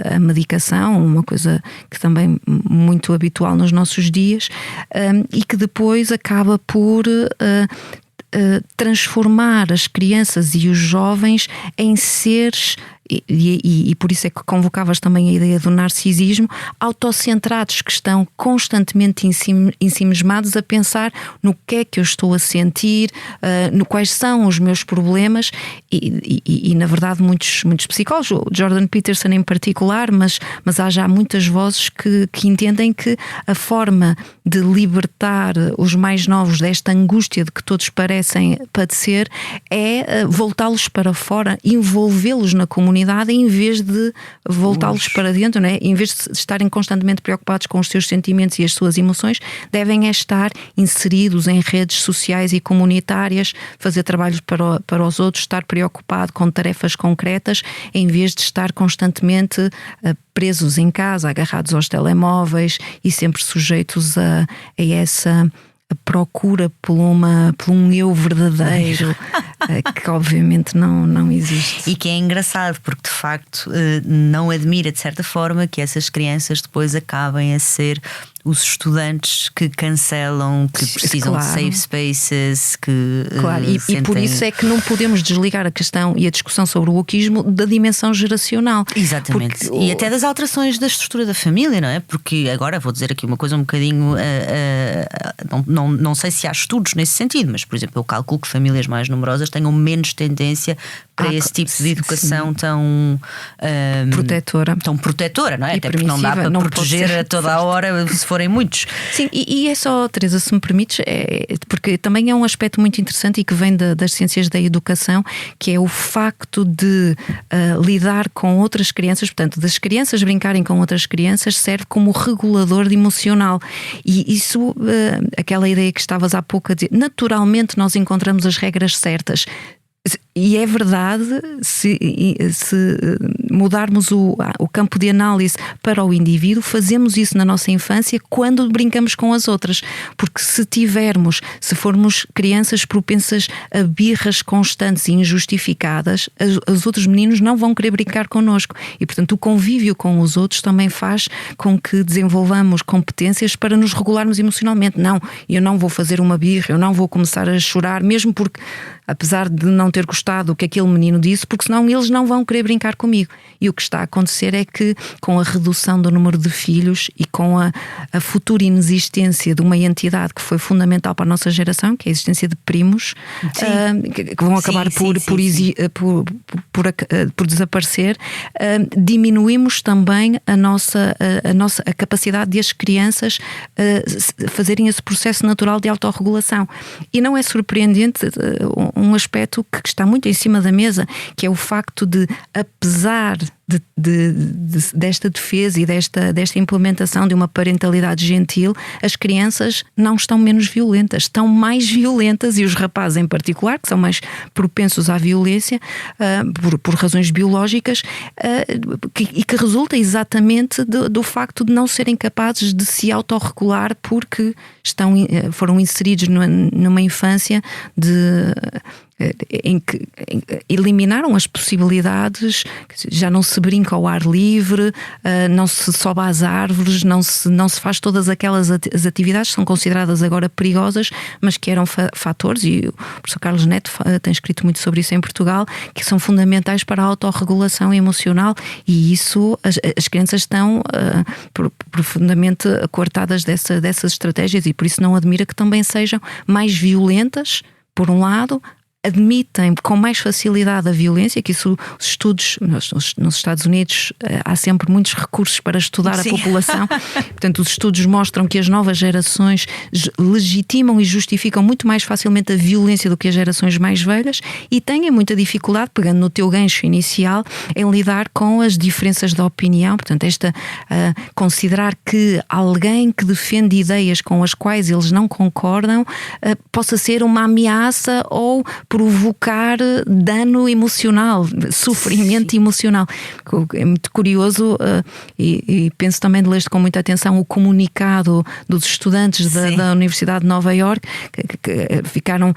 à medicação, uma coisa que também é muito habitual nos nossos dias, e que depois acaba por transformar as crianças e os jovens em seres e por isso é que convocavas também a ideia do narcisismo, autocentrados que estão constantemente ensimismados a pensar no que é que eu estou a sentir, no quais são os meus problemas e na verdade muitos psicólogos, o Jordan Peterson em particular, mas há já muitas vozes que entendem que a forma de libertar os mais novos desta angústia de que todos parecem padecer é voltá-los para fora, envolvê-los na comunidade em vez de voltá-los para dentro, não é? Em vez de estarem constantemente preocupados com os seus sentimentos e as suas emoções, devem estar inseridos em redes sociais e comunitárias, fazer trabalhos para os outros, estar preocupado com tarefas concretas, em vez de estar constantemente presos em casa, agarrados aos telemóveis e sempre sujeitos a essa procura por um eu verdadeiro que obviamente não existe. E que é engraçado porque de facto não admira de certa forma que essas crianças depois acabem a ser os estudantes que cancelam, que precisam de safe spaces, que e por isso é que não podemos desligar a questão e a discussão sobre o wokeismo da dimensão geracional. Exatamente. E até das alterações da estrutura da família, não é? Porque agora vou dizer aqui uma coisa um bocadinho não sei se há estudos nesse sentido, mas por exemplo eu calculo que famílias mais numerosas tenham menos tendência para esse tipo de educação tão protetora, não é? Até porque não dá para proteger a toda a hora se forem muitos. Sim, e é só, Teresa, se me permites, porque também é um aspecto muito interessante e que vem das ciências da educação, que é o facto de lidar com outras crianças, portanto, das crianças brincarem com outras crianças, serve como regulador emocional. E isso, aquela ideia que estavas há pouco a dizer, naturalmente nós encontramos as regras certas. E é verdade, se mudarmos o campo de análise para o indivíduo, fazemos isso na nossa infância quando brincamos com as outras. Porque se formos crianças propensas a birras constantes e injustificadas, os outros meninos não vão querer brincar connosco. E portanto o convívio com os outros também faz com que desenvolvamos competências para nos regularmos emocionalmente. Não, eu não vou fazer uma birra, eu não vou começar a chorar, mesmo porque, apesar de não ter gostado do que aquele menino disse, porque senão eles não vão querer brincar comigo. E o que está a acontecer é que, com a redução do número de filhos e com a futura inexistência de uma entidade que foi fundamental para a nossa geração, que é a existência de primos, que vão acabar por desaparecer, diminuímos também a capacidade de as crianças fazerem esse processo natural de autorregulação. E não é surpreendente um aspecto que está muito em cima da mesa, que é o facto de, apesar desta defesa e desta implementação de uma parentalidade gentil, as crianças não estão menos violentas, estão mais violentas, e os rapazes em particular, que são mais propensos à violência por razões biológicas, e que resulta exatamente do facto de não serem capazes de se autorregular porque foram inseridos numa infância em que eliminaram as possibilidades, já não se brinca ao ar livre, não se sobe às árvores, não se faz todas aquelas as atividades que são consideradas agora perigosas, mas que eram fatores, e o professor Carlos Neto tem escrito muito sobre isso em Portugal, que são fundamentais para a autorregulação emocional, e isso as crianças estão profundamente coartadas dessas estratégias, e por isso não admira que também sejam mais violentas, por um lado, admitem com mais facilidade a violência, que isso, os estudos nos Estados Unidos há sempre muitos recursos para estudar a população. Portanto, os estudos mostram que as novas gerações legitimam e justificam muito mais facilmente a violência do que as gerações mais velhas, e têm muita dificuldade, pegando no teu gancho inicial, em lidar com as diferenças de opinião. Portanto, considerar que alguém que defende ideias com as quais eles não concordam possa ser uma ameaça ou provocar dano emocional, sofrimento emocional. É muito curioso, e penso também de ler com muita atenção o comunicado dos estudantes da Universidade de Nova Iorque, que ficaram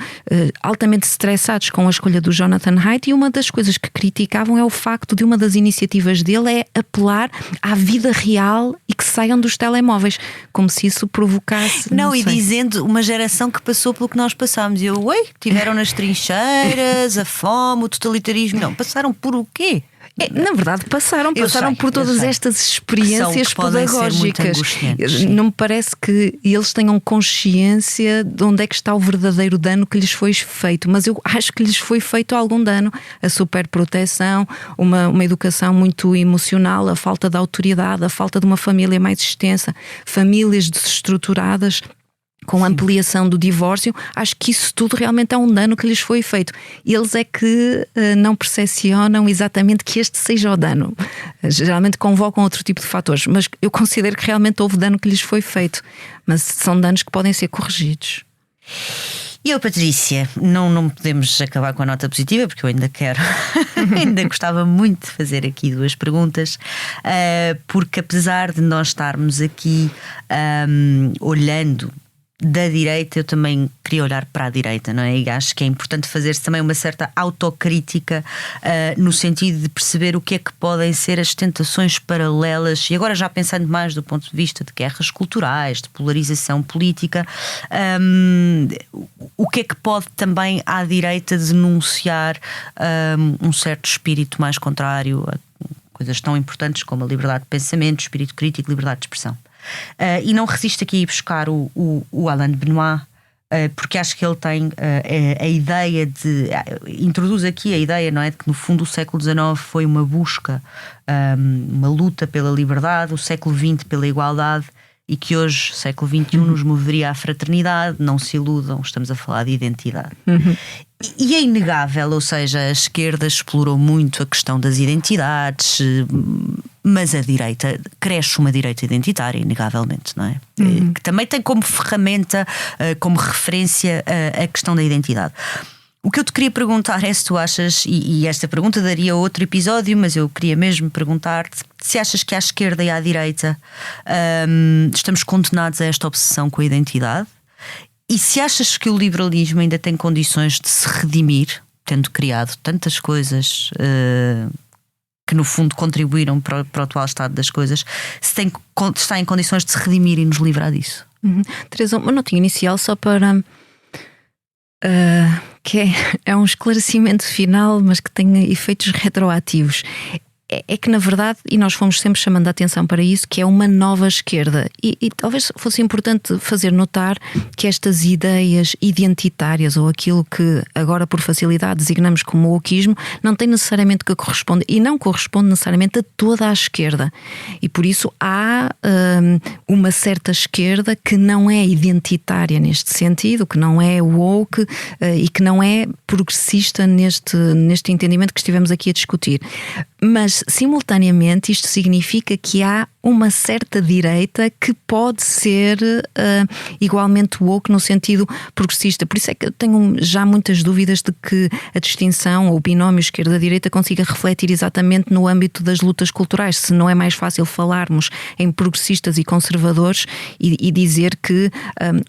altamente estressados com a escolha do Jonathan Haidt, e uma das coisas que criticavam é o facto de uma das iniciativas dele é apelar à vida real e que saiam dos telemóveis, como se isso provocasse... Não e dizendo uma geração que passou pelo que nós passámos. Tiveram nas trincheiras, a fome, o totalitarismo. Não, passaram por o quê? Na verdade, passaram por todas estas experiências pedagógicas. Não me parece que eles tenham consciência de onde é que está o verdadeiro dano que lhes foi feito, mas eu acho que lhes foi feito algum dano. A superproteção, uma educação muito emocional, a falta de autoridade, a falta de uma família mais extensa, famílias desestruturadas, com a ampliação do divórcio. Acho que isso tudo realmente é um dano que lhes foi feito. Eles é que não percepcionam exatamente que este seja o dano. Geralmente convocam outro tipo de fatores, mas eu considero que realmente houve dano que lhes foi feito. Mas são danos que podem ser corrigidos. E eu, Patrícia, não podemos acabar com a nota positiva, porque eu ainda quero, ainda gostava muito de fazer aqui 2 perguntas, porque apesar de nós estarmos aqui olhando da direita, eu também queria olhar para a direita, não é? E acho que é importante fazer-se também uma certa autocrítica no sentido de perceber o que é que podem ser as tentações paralelas, e agora já pensando mais do ponto de vista de guerras culturais, de polarização política, o que é que pode também à direita denunciar um certo espírito mais contrário a coisas tão importantes como a liberdade de pensamento, espírito crítico, liberdade de expressão. E não resisto aqui a ir buscar o Alain de Benoist, porque acho que ele tem a ideia de... introduz aqui a ideia, não é, de que no fundo o século XIX foi uma busca, uma luta pela liberdade, o século XX pela igualdade, e que hoje, século XXI, nos moveria à fraternidade. Não se iludam, estamos a falar de identidade. E é inegável, ou seja, a esquerda explorou muito a questão das identidades, mas a direita cresce uma direita identitária, inegavelmente, não é? Que também tem como ferramenta, como referência a questão da identidade. O que eu te queria perguntar é se tu achas, e esta pergunta daria outro episódio, mas eu queria mesmo perguntar-te se achas que à esquerda e à direita estamos condenados a esta obsessão com a identidade, e se achas que o liberalismo ainda tem condições de se redimir, tendo criado tantas coisas que no fundo contribuíram para o atual estado das coisas, se está em condições de se redimir e nos livrar disso. Teresa, uma notinha inicial só para... que é um esclarecimento final, mas que tem efeitos retroativos. É que na verdade, e nós fomos sempre chamando a atenção para isso, que é uma nova esquerda, e talvez fosse importante fazer notar que estas ideias identitárias, ou aquilo que agora por facilidade designamos como wokeismo, não tem necessariamente que corresponder, e não corresponde necessariamente a toda a esquerda, e por isso há uma certa esquerda que não é identitária neste sentido, que não é woke e que não é progressista neste entendimento que estivemos aqui a discutir. Mas, simultaneamente, isto significa que há uma certa direita que pode ser igualmente woke no sentido progressista. Por isso é que eu tenho já muitas dúvidas de que a distinção ou o binómio esquerda-direita consiga refletir exatamente no âmbito das lutas culturais. Se não é mais fácil falarmos em progressistas e conservadores e dizer que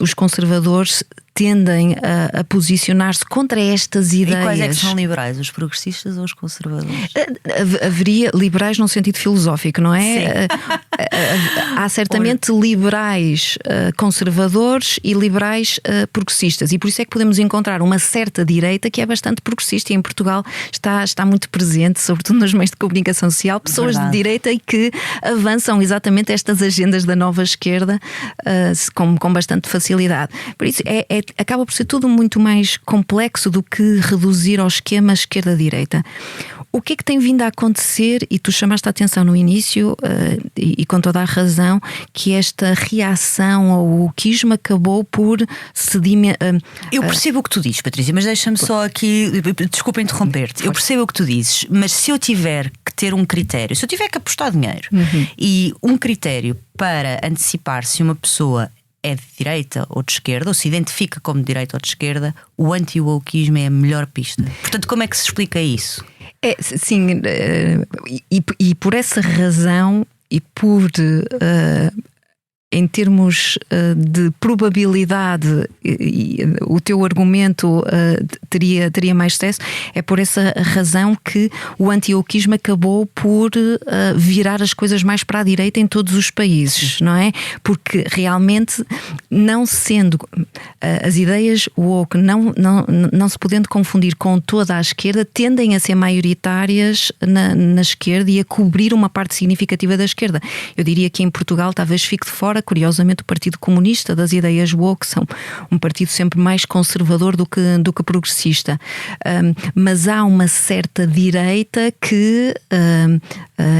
os conservadores tendem a posicionar-se contra estas ideias. E quais é que são liberais? Os progressistas ou os conservadores? Haveria liberais num sentido filosófico, não é? Há certamente liberais conservadores e liberais progressistas, e por isso é que podemos encontrar uma certa direita que é bastante progressista, e em Portugal está muito presente, sobretudo nos meios de comunicação social, pessoas de direita e que avançam exatamente estas agendas da nova esquerda com bastante facilidade. Por isso acaba por ser tudo muito mais complexo do que reduzir ao esquema esquerda-direita. O que é que tem vindo a acontecer, e tu chamaste a atenção no início, e com toda a razão, que esta reação ao wokeismo acabou por se Eu percebo o que tu dizes, Patrícia, mas deixa-me só aqui, desculpa interromper-te. Eu percebo o que tu dizes, mas se eu tiver que ter um critério, se eu tiver que apostar dinheiro, e um critério para antecipar se uma pessoa é de direita ou de esquerda, ou se identifica como de direita ou de esquerda, o anti-wokeismo é a melhor pista. Portanto, como é que se explica isso? Sim, e por essa razão, e por em termos de probabilidade, o teu argumento teria mais sucesso. É por essa razão que o anti-wokeismo acabou por virar as coisas mais para a direita em todos os países, não é? Porque realmente, não sendo as ideias woke, não se podendo confundir com toda a esquerda, tendem a ser maioritárias na esquerda e a cobrir uma parte significativa da esquerda. Eu diria que em Portugal talvez fique de fora, curiosamente, o Partido Comunista das ideias woke, são um partido sempre mais conservador do que progressista. Mas há uma certa direita que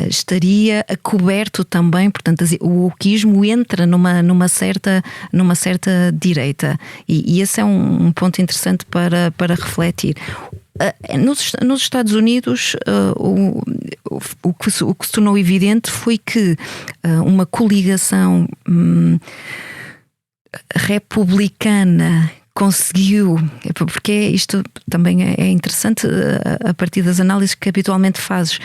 estaria coberto também, portanto o wokeismo entra numa certa direita, e esse é um ponto interessante para refletir. Nos Estados Unidos, o que se tornou evidente foi que uma coligação republicana conseguiu, porque isto também é interessante a partir das análises que habitualmente fazes.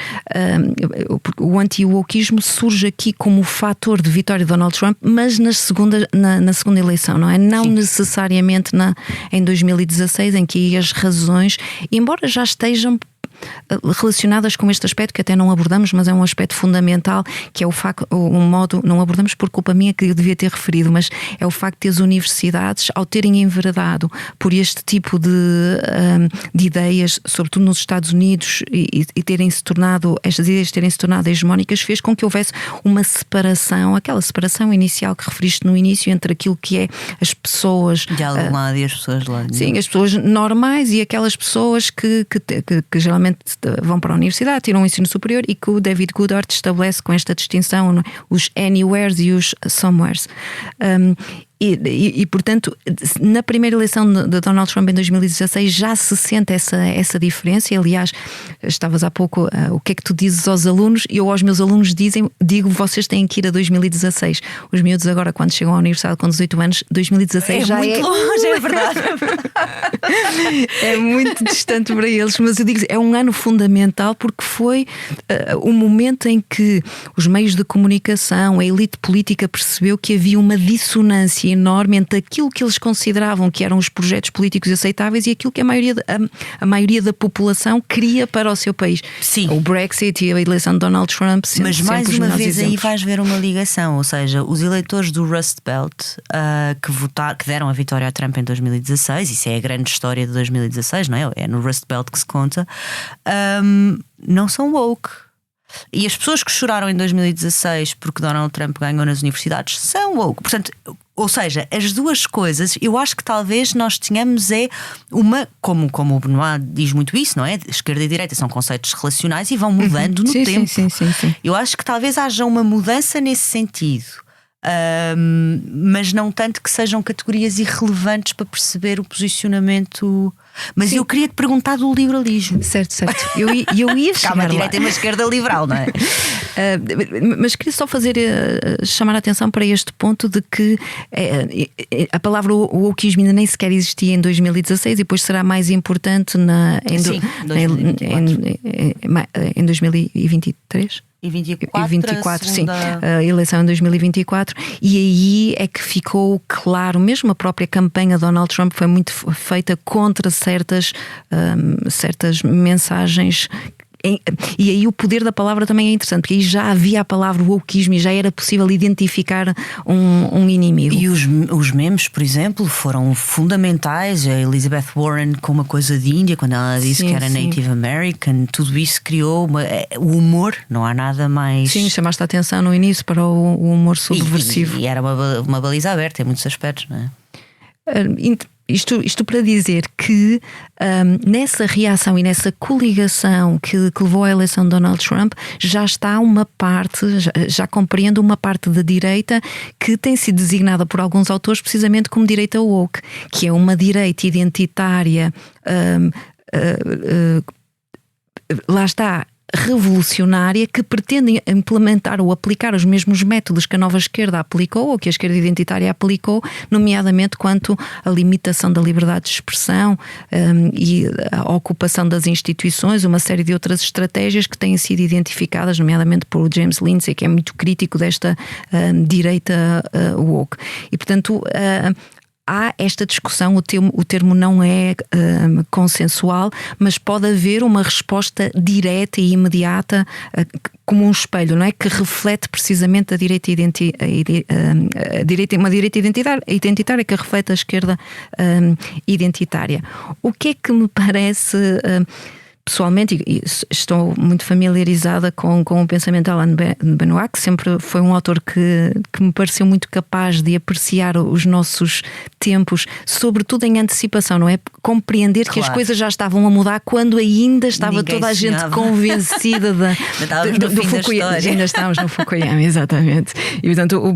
O anti-wokeismo surge aqui como fator de vitória de Donald Trump, mas na segunda eleição, não é? Não Sim. necessariamente em 2016, em que as razões, embora já estejam relacionadas com este aspecto que até não abordamos, mas é um aspecto fundamental, que é o facto, não abordamos por culpa minha, que eu devia ter referido, mas é o facto de as universidades, ao terem enveredado por este tipo de ideias, sobretudo nos Estados Unidos, e estas ideias terem se tornado hegemónicas, fez com que houvesse uma separação, aquela separação inicial que referiste no início, entre aquilo que é as pessoas de algum lado e as pessoas de lado. Sim, as pessoas normais e aquelas pessoas que geralmente vão para a universidade, tiram um ensino superior, e que o David Goodhart estabelece com esta distinção, os anywheres e os somewheres. E, portanto, na primeira eleição de Donald Trump em 2016 já se sente essa diferença. E, aliás, estavas há pouco, o que é que tu dizes aos alunos? E eu aos meus alunos digo, vocês têm que ir a 2016. Os miúdos agora, quando chegam à universidade com 18 anos, 2016 já muito longe, é verdade. É muito distante para eles, mas eu digo, é um ano fundamental, porque foi o momento em que os meios de comunicação, a elite política percebeu que havia uma dissonância enorme entre aquilo que eles consideravam que eram os projetos políticos aceitáveis e aquilo que a maioria da população queria para o seu país. Sim. O Brexit e a eleição de Donald Trump. Mas mais uma vez aí vais ver uma ligação, ou seja, os eleitores do Rust Belt que deram a vitória a Trump em 2016, isso é a grande história de 2016, não é? É no Rust Belt que se conta, não são woke. E as pessoas que choraram em 2016 porque Donald Trump ganhou nas universidades são woke. Portanto, ou seja, as duas coisas, eu acho que talvez nós tenhamos como o Benoit diz muito isso, não é? Esquerda e direita são conceitos relacionais e vão mudando no tempo. Sim. Eu acho que talvez haja uma mudança nesse sentido. Mas não tanto que sejam categorias irrelevantes para perceber o posicionamento. Mas Sim. Eu queria te perguntar do liberalismo. Certo. Eu ia chegar lá. Calma, a direita é uma esquerda liberal, não é? Mas queria só chamar a atenção para este ponto de que a palavra wokeismo ainda nem sequer existia em 2016 e depois será mais importante em 2023. E 24, sim, a eleição em 2024, e aí é que ficou claro, mesmo a própria campanha de Donald Trump foi muito feita contra certas mensagens. E aí o poder da palavra também é interessante, porque aí já havia a palavra wokeismo e já era possível identificar um inimigo. E os memes, por exemplo, foram fundamentais. A Elizabeth Warren com uma coisa de Índia, quando ela disse que era Native American, tudo isso criou o humor, não há nada mais. Sim, chamaste a atenção no início para o humor subversivo. E era uma baliza aberta em muitos aspectos, não é? Isto para dizer que nessa reação e nessa coligação que levou à eleição de Donald Trump já está uma parte, já compreende uma parte da direita que tem sido designada por alguns autores precisamente como direita woke, que é uma direita identitária, lá está, revolucionária que pretende implementar ou aplicar os mesmos métodos que a nova esquerda aplicou ou que a esquerda identitária aplicou, nomeadamente quanto à limitação da liberdade de expressão e a ocupação das instituições, uma série de outras estratégias que têm sido identificadas, nomeadamente por James Lindsay, que é muito crítico desta direita woke. E, portanto, há esta discussão, o termo não é consensual, mas pode haver uma resposta direta e imediata como um espelho, não é? Que reflete precisamente a direita uma direita identitária que reflete a esquerda identitária. O que é que me parece... Pessoalmente, e estou muito familiarizada com o pensamento de Alain Benoist, que sempre foi um autor que me pareceu muito capaz de apreciar os nossos tempos, sobretudo em antecipação, não é? Compreender que as coisas já estavam a mudar quando ainda estava toda a gente convencida do Fukuyama. Ainda estávamos no Fukuyama, exatamente. E portanto o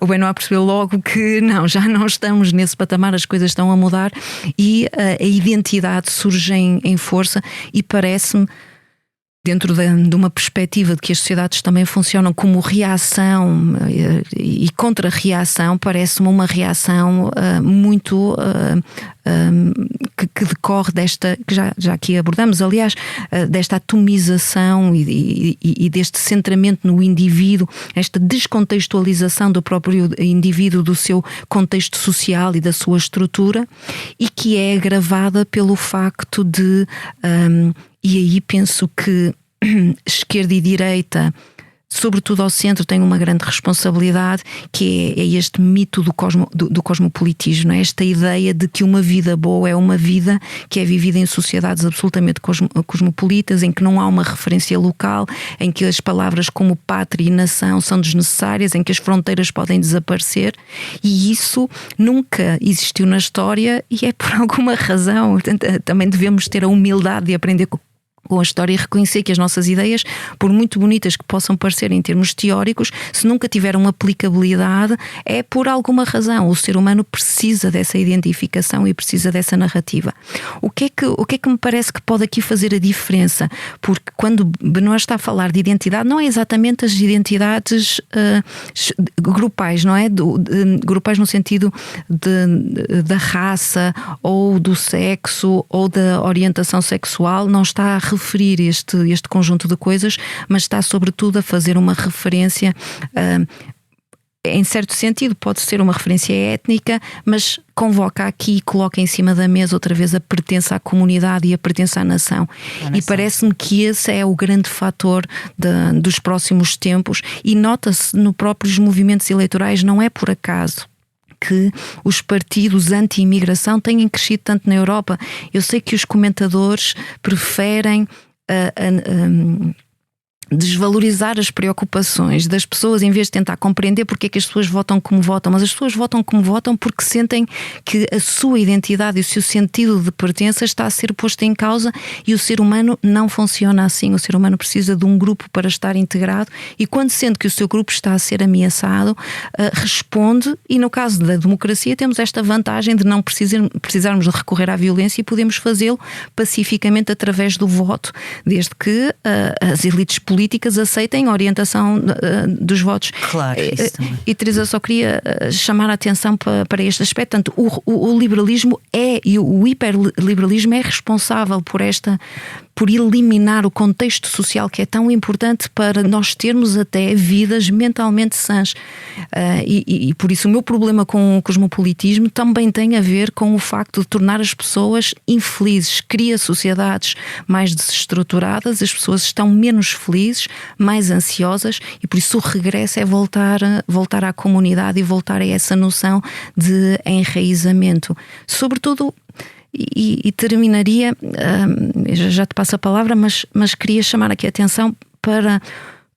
Benoist percebeu logo que já não estamos nesse patamar, as coisas estão a mudar e a identidade surge em força e parece-me, dentro de uma perspectiva de que as sociedades também funcionam como reação e contra-reação, parece-me uma reação muito que decorre desta, que já aqui abordamos, aliás, desta atomização e deste centramento no indivíduo, esta descontextualização do próprio indivíduo, do seu contexto social e da sua estrutura, e que é agravada pelo facto de... E aí penso que esquerda e direita, sobretudo ao centro, têm uma grande responsabilidade, que é este mito do cosmopolitismo, não é? Esta ideia de que uma vida boa é uma vida que é vivida em sociedades absolutamente cosmopolitas, em que não há uma referência local, em que as palavras como pátria e nação são desnecessárias, em que as fronteiras podem desaparecer, e isso nunca existiu na história e é por alguma razão. Também devemos ter a humildade de aprender com a história e reconhecer que as nossas ideias, por muito bonitas que possam parecer em termos teóricos, se nunca tiveram aplicabilidade, é por alguma razão. O ser humano precisa dessa identificação e precisa dessa narrativa. O que é que me parece que pode aqui fazer a diferença? Porque quando Benoist está a falar de identidade, não é exatamente as identidades grupais, não é? Grupais no sentido da raça ou do sexo ou da orientação sexual, não está a referir este conjunto de coisas, mas está sobretudo a fazer uma referência, em certo sentido pode ser uma referência étnica, mas convoca aqui e coloca em cima da mesa outra vez a pertença à comunidade e a pertença à nação. E parece-me que esse é o grande fator dos próximos tempos, e nota-se no próprios movimentos eleitorais, não é por acaso que os partidos anti-imigração têm crescido tanto na Europa. Eu sei que os comentadores preferem desvalorizar as preocupações das pessoas em vez de tentar compreender porque é que as pessoas votam como votam, mas as pessoas votam como votam porque sentem que a sua identidade e o seu sentido de pertença está a ser posto em causa, e o ser humano não funciona assim. O ser humano precisa de um grupo para estar integrado, e quando sente que o seu grupo está a ser ameaçado, responde, e no caso da democracia temos esta vantagem de não precisarmos de recorrer à violência, e podemos fazê-lo pacificamente através do voto, desde que as elites políticas aceitem a orientação dos votos. Claro, isso também. E Teresa, só queria chamar a atenção para este aspecto. Portanto, o liberalismo e o hiperliberalismo é responsável por eliminar o contexto social que é tão importante para nós termos até vidas mentalmente sãs. E por isso o meu problema com o cosmopolitismo também tem a ver com o facto de tornar as pessoas infelizes. Cria sociedades mais desestruturadas, as pessoas estão menos felizes, mais ansiosas, e por isso o regresso é voltar à comunidade e voltar a essa noção de enraizamento. Sobretudo, e terminaria, já te passo a palavra, mas queria chamar aqui a atenção para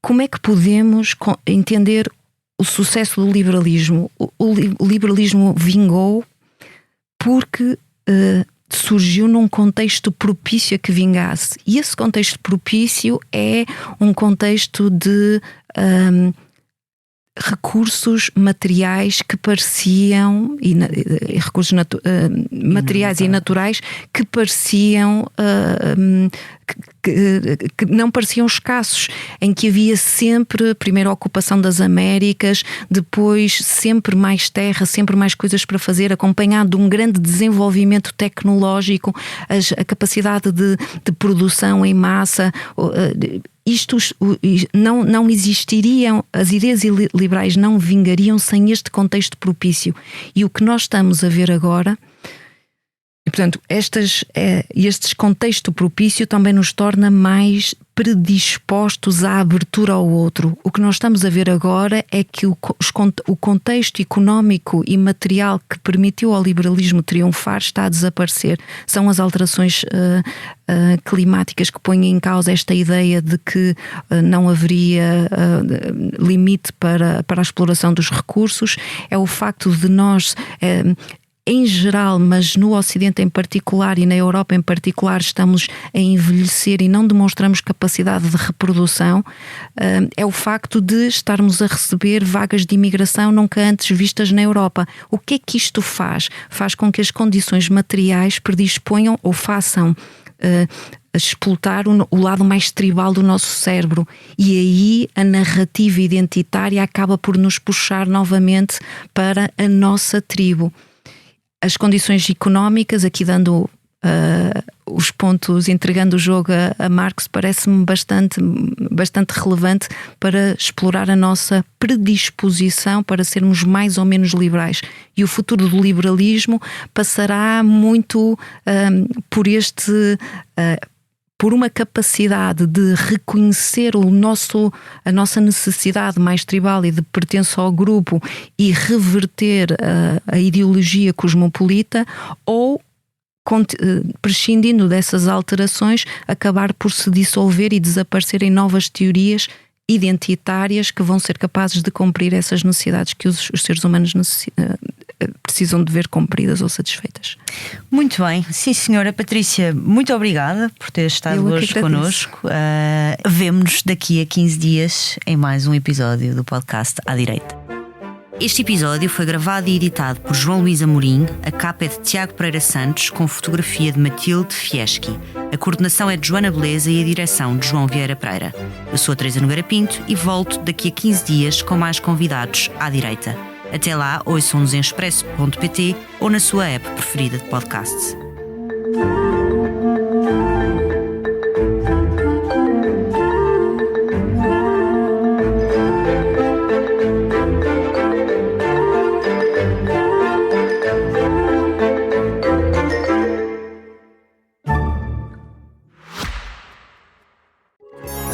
como é que podemos entender o sucesso do liberalismo. O liberalismo vingou porque surgiu num contexto propício a que vingasse, e esse contexto propício é um contexto de recursos materiais que pareciam recursos materiais e naturais que pareciam que não pareciam escassos, em que havia sempre, primeiro a ocupação das Américas, depois sempre mais terra, sempre mais coisas para fazer, acompanhado de um grande desenvolvimento tecnológico, a capacidade de produção em massa. Isto não existiriam, as ideias liberais não vingariam sem este contexto propício. E o que nós estamos a ver agora, e portanto, este contexto propício também nos torna mais predispostos à abertura ao outro. O que nós estamos a ver agora é que o contexto económico e material que permitiu ao liberalismo triunfar está a desaparecer. São as alterações climáticas que põem em causa esta ideia de que não haveria limite para a exploração dos recursos. É o facto de nós... em geral, mas no Ocidente em particular e na Europa em particular, estamos a envelhecer e não demonstramos capacidade de reprodução. É o facto de estarmos a receber vagas de imigração nunca antes vistas na Europa. O que é que isto faz? Faz com que as condições materiais predisponham ou façam explotar o lado mais tribal do nosso cérebro, e aí a narrativa identitária acaba por nos puxar novamente para a nossa tribo. As condições económicas, aqui dando os pontos, entregando o jogo a Marx, parece-me bastante relevante para explorar a nossa predisposição para sermos mais ou menos liberais. E o futuro do liberalismo passará muito por uma capacidade de reconhecer a nossa necessidade mais tribal e de pertença ao grupo e reverter a ideologia cosmopolita, ou, prescindindo dessas alterações, acabar por se dissolver e desaparecer em novas teorias identitárias que vão ser capazes de cumprir essas necessidades que os seres humanos precisam de ver cumpridas ou satisfeitas. Muito bem, sim senhora. Patrícia, muito obrigada por ter estado hoje connosco. Vemo-nos daqui a 15 dias em mais um episódio do podcast À Direita. Este episódio foi gravado e editado por João Luís Amorim, a capa é de Tiago Pereira Santos, com fotografia de Matilde Fieschi. A coordenação é de Joana Beleza e a direção de João Vieira Pereira. Eu sou a Teresa Nogueira Pinto e volto daqui a 15 dias com mais convidados à direita. Até lá, ouçam-nos em expresso.pt ou na sua app preferida de podcasts.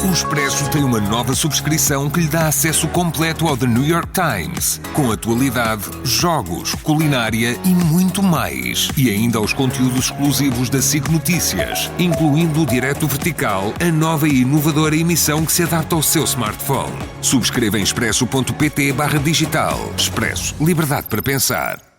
O Expresso tem uma nova subscrição que lhe dá acesso completo ao The New York Times, com atualidade, jogos, culinária e muito mais. E ainda aos conteúdos exclusivos da SIC Notícias, incluindo o Direto Vertical, a nova e inovadora emissão que se adapta ao seu smartphone. Subscreva em expresso.pt/digital. Expresso. Liberdade para pensar.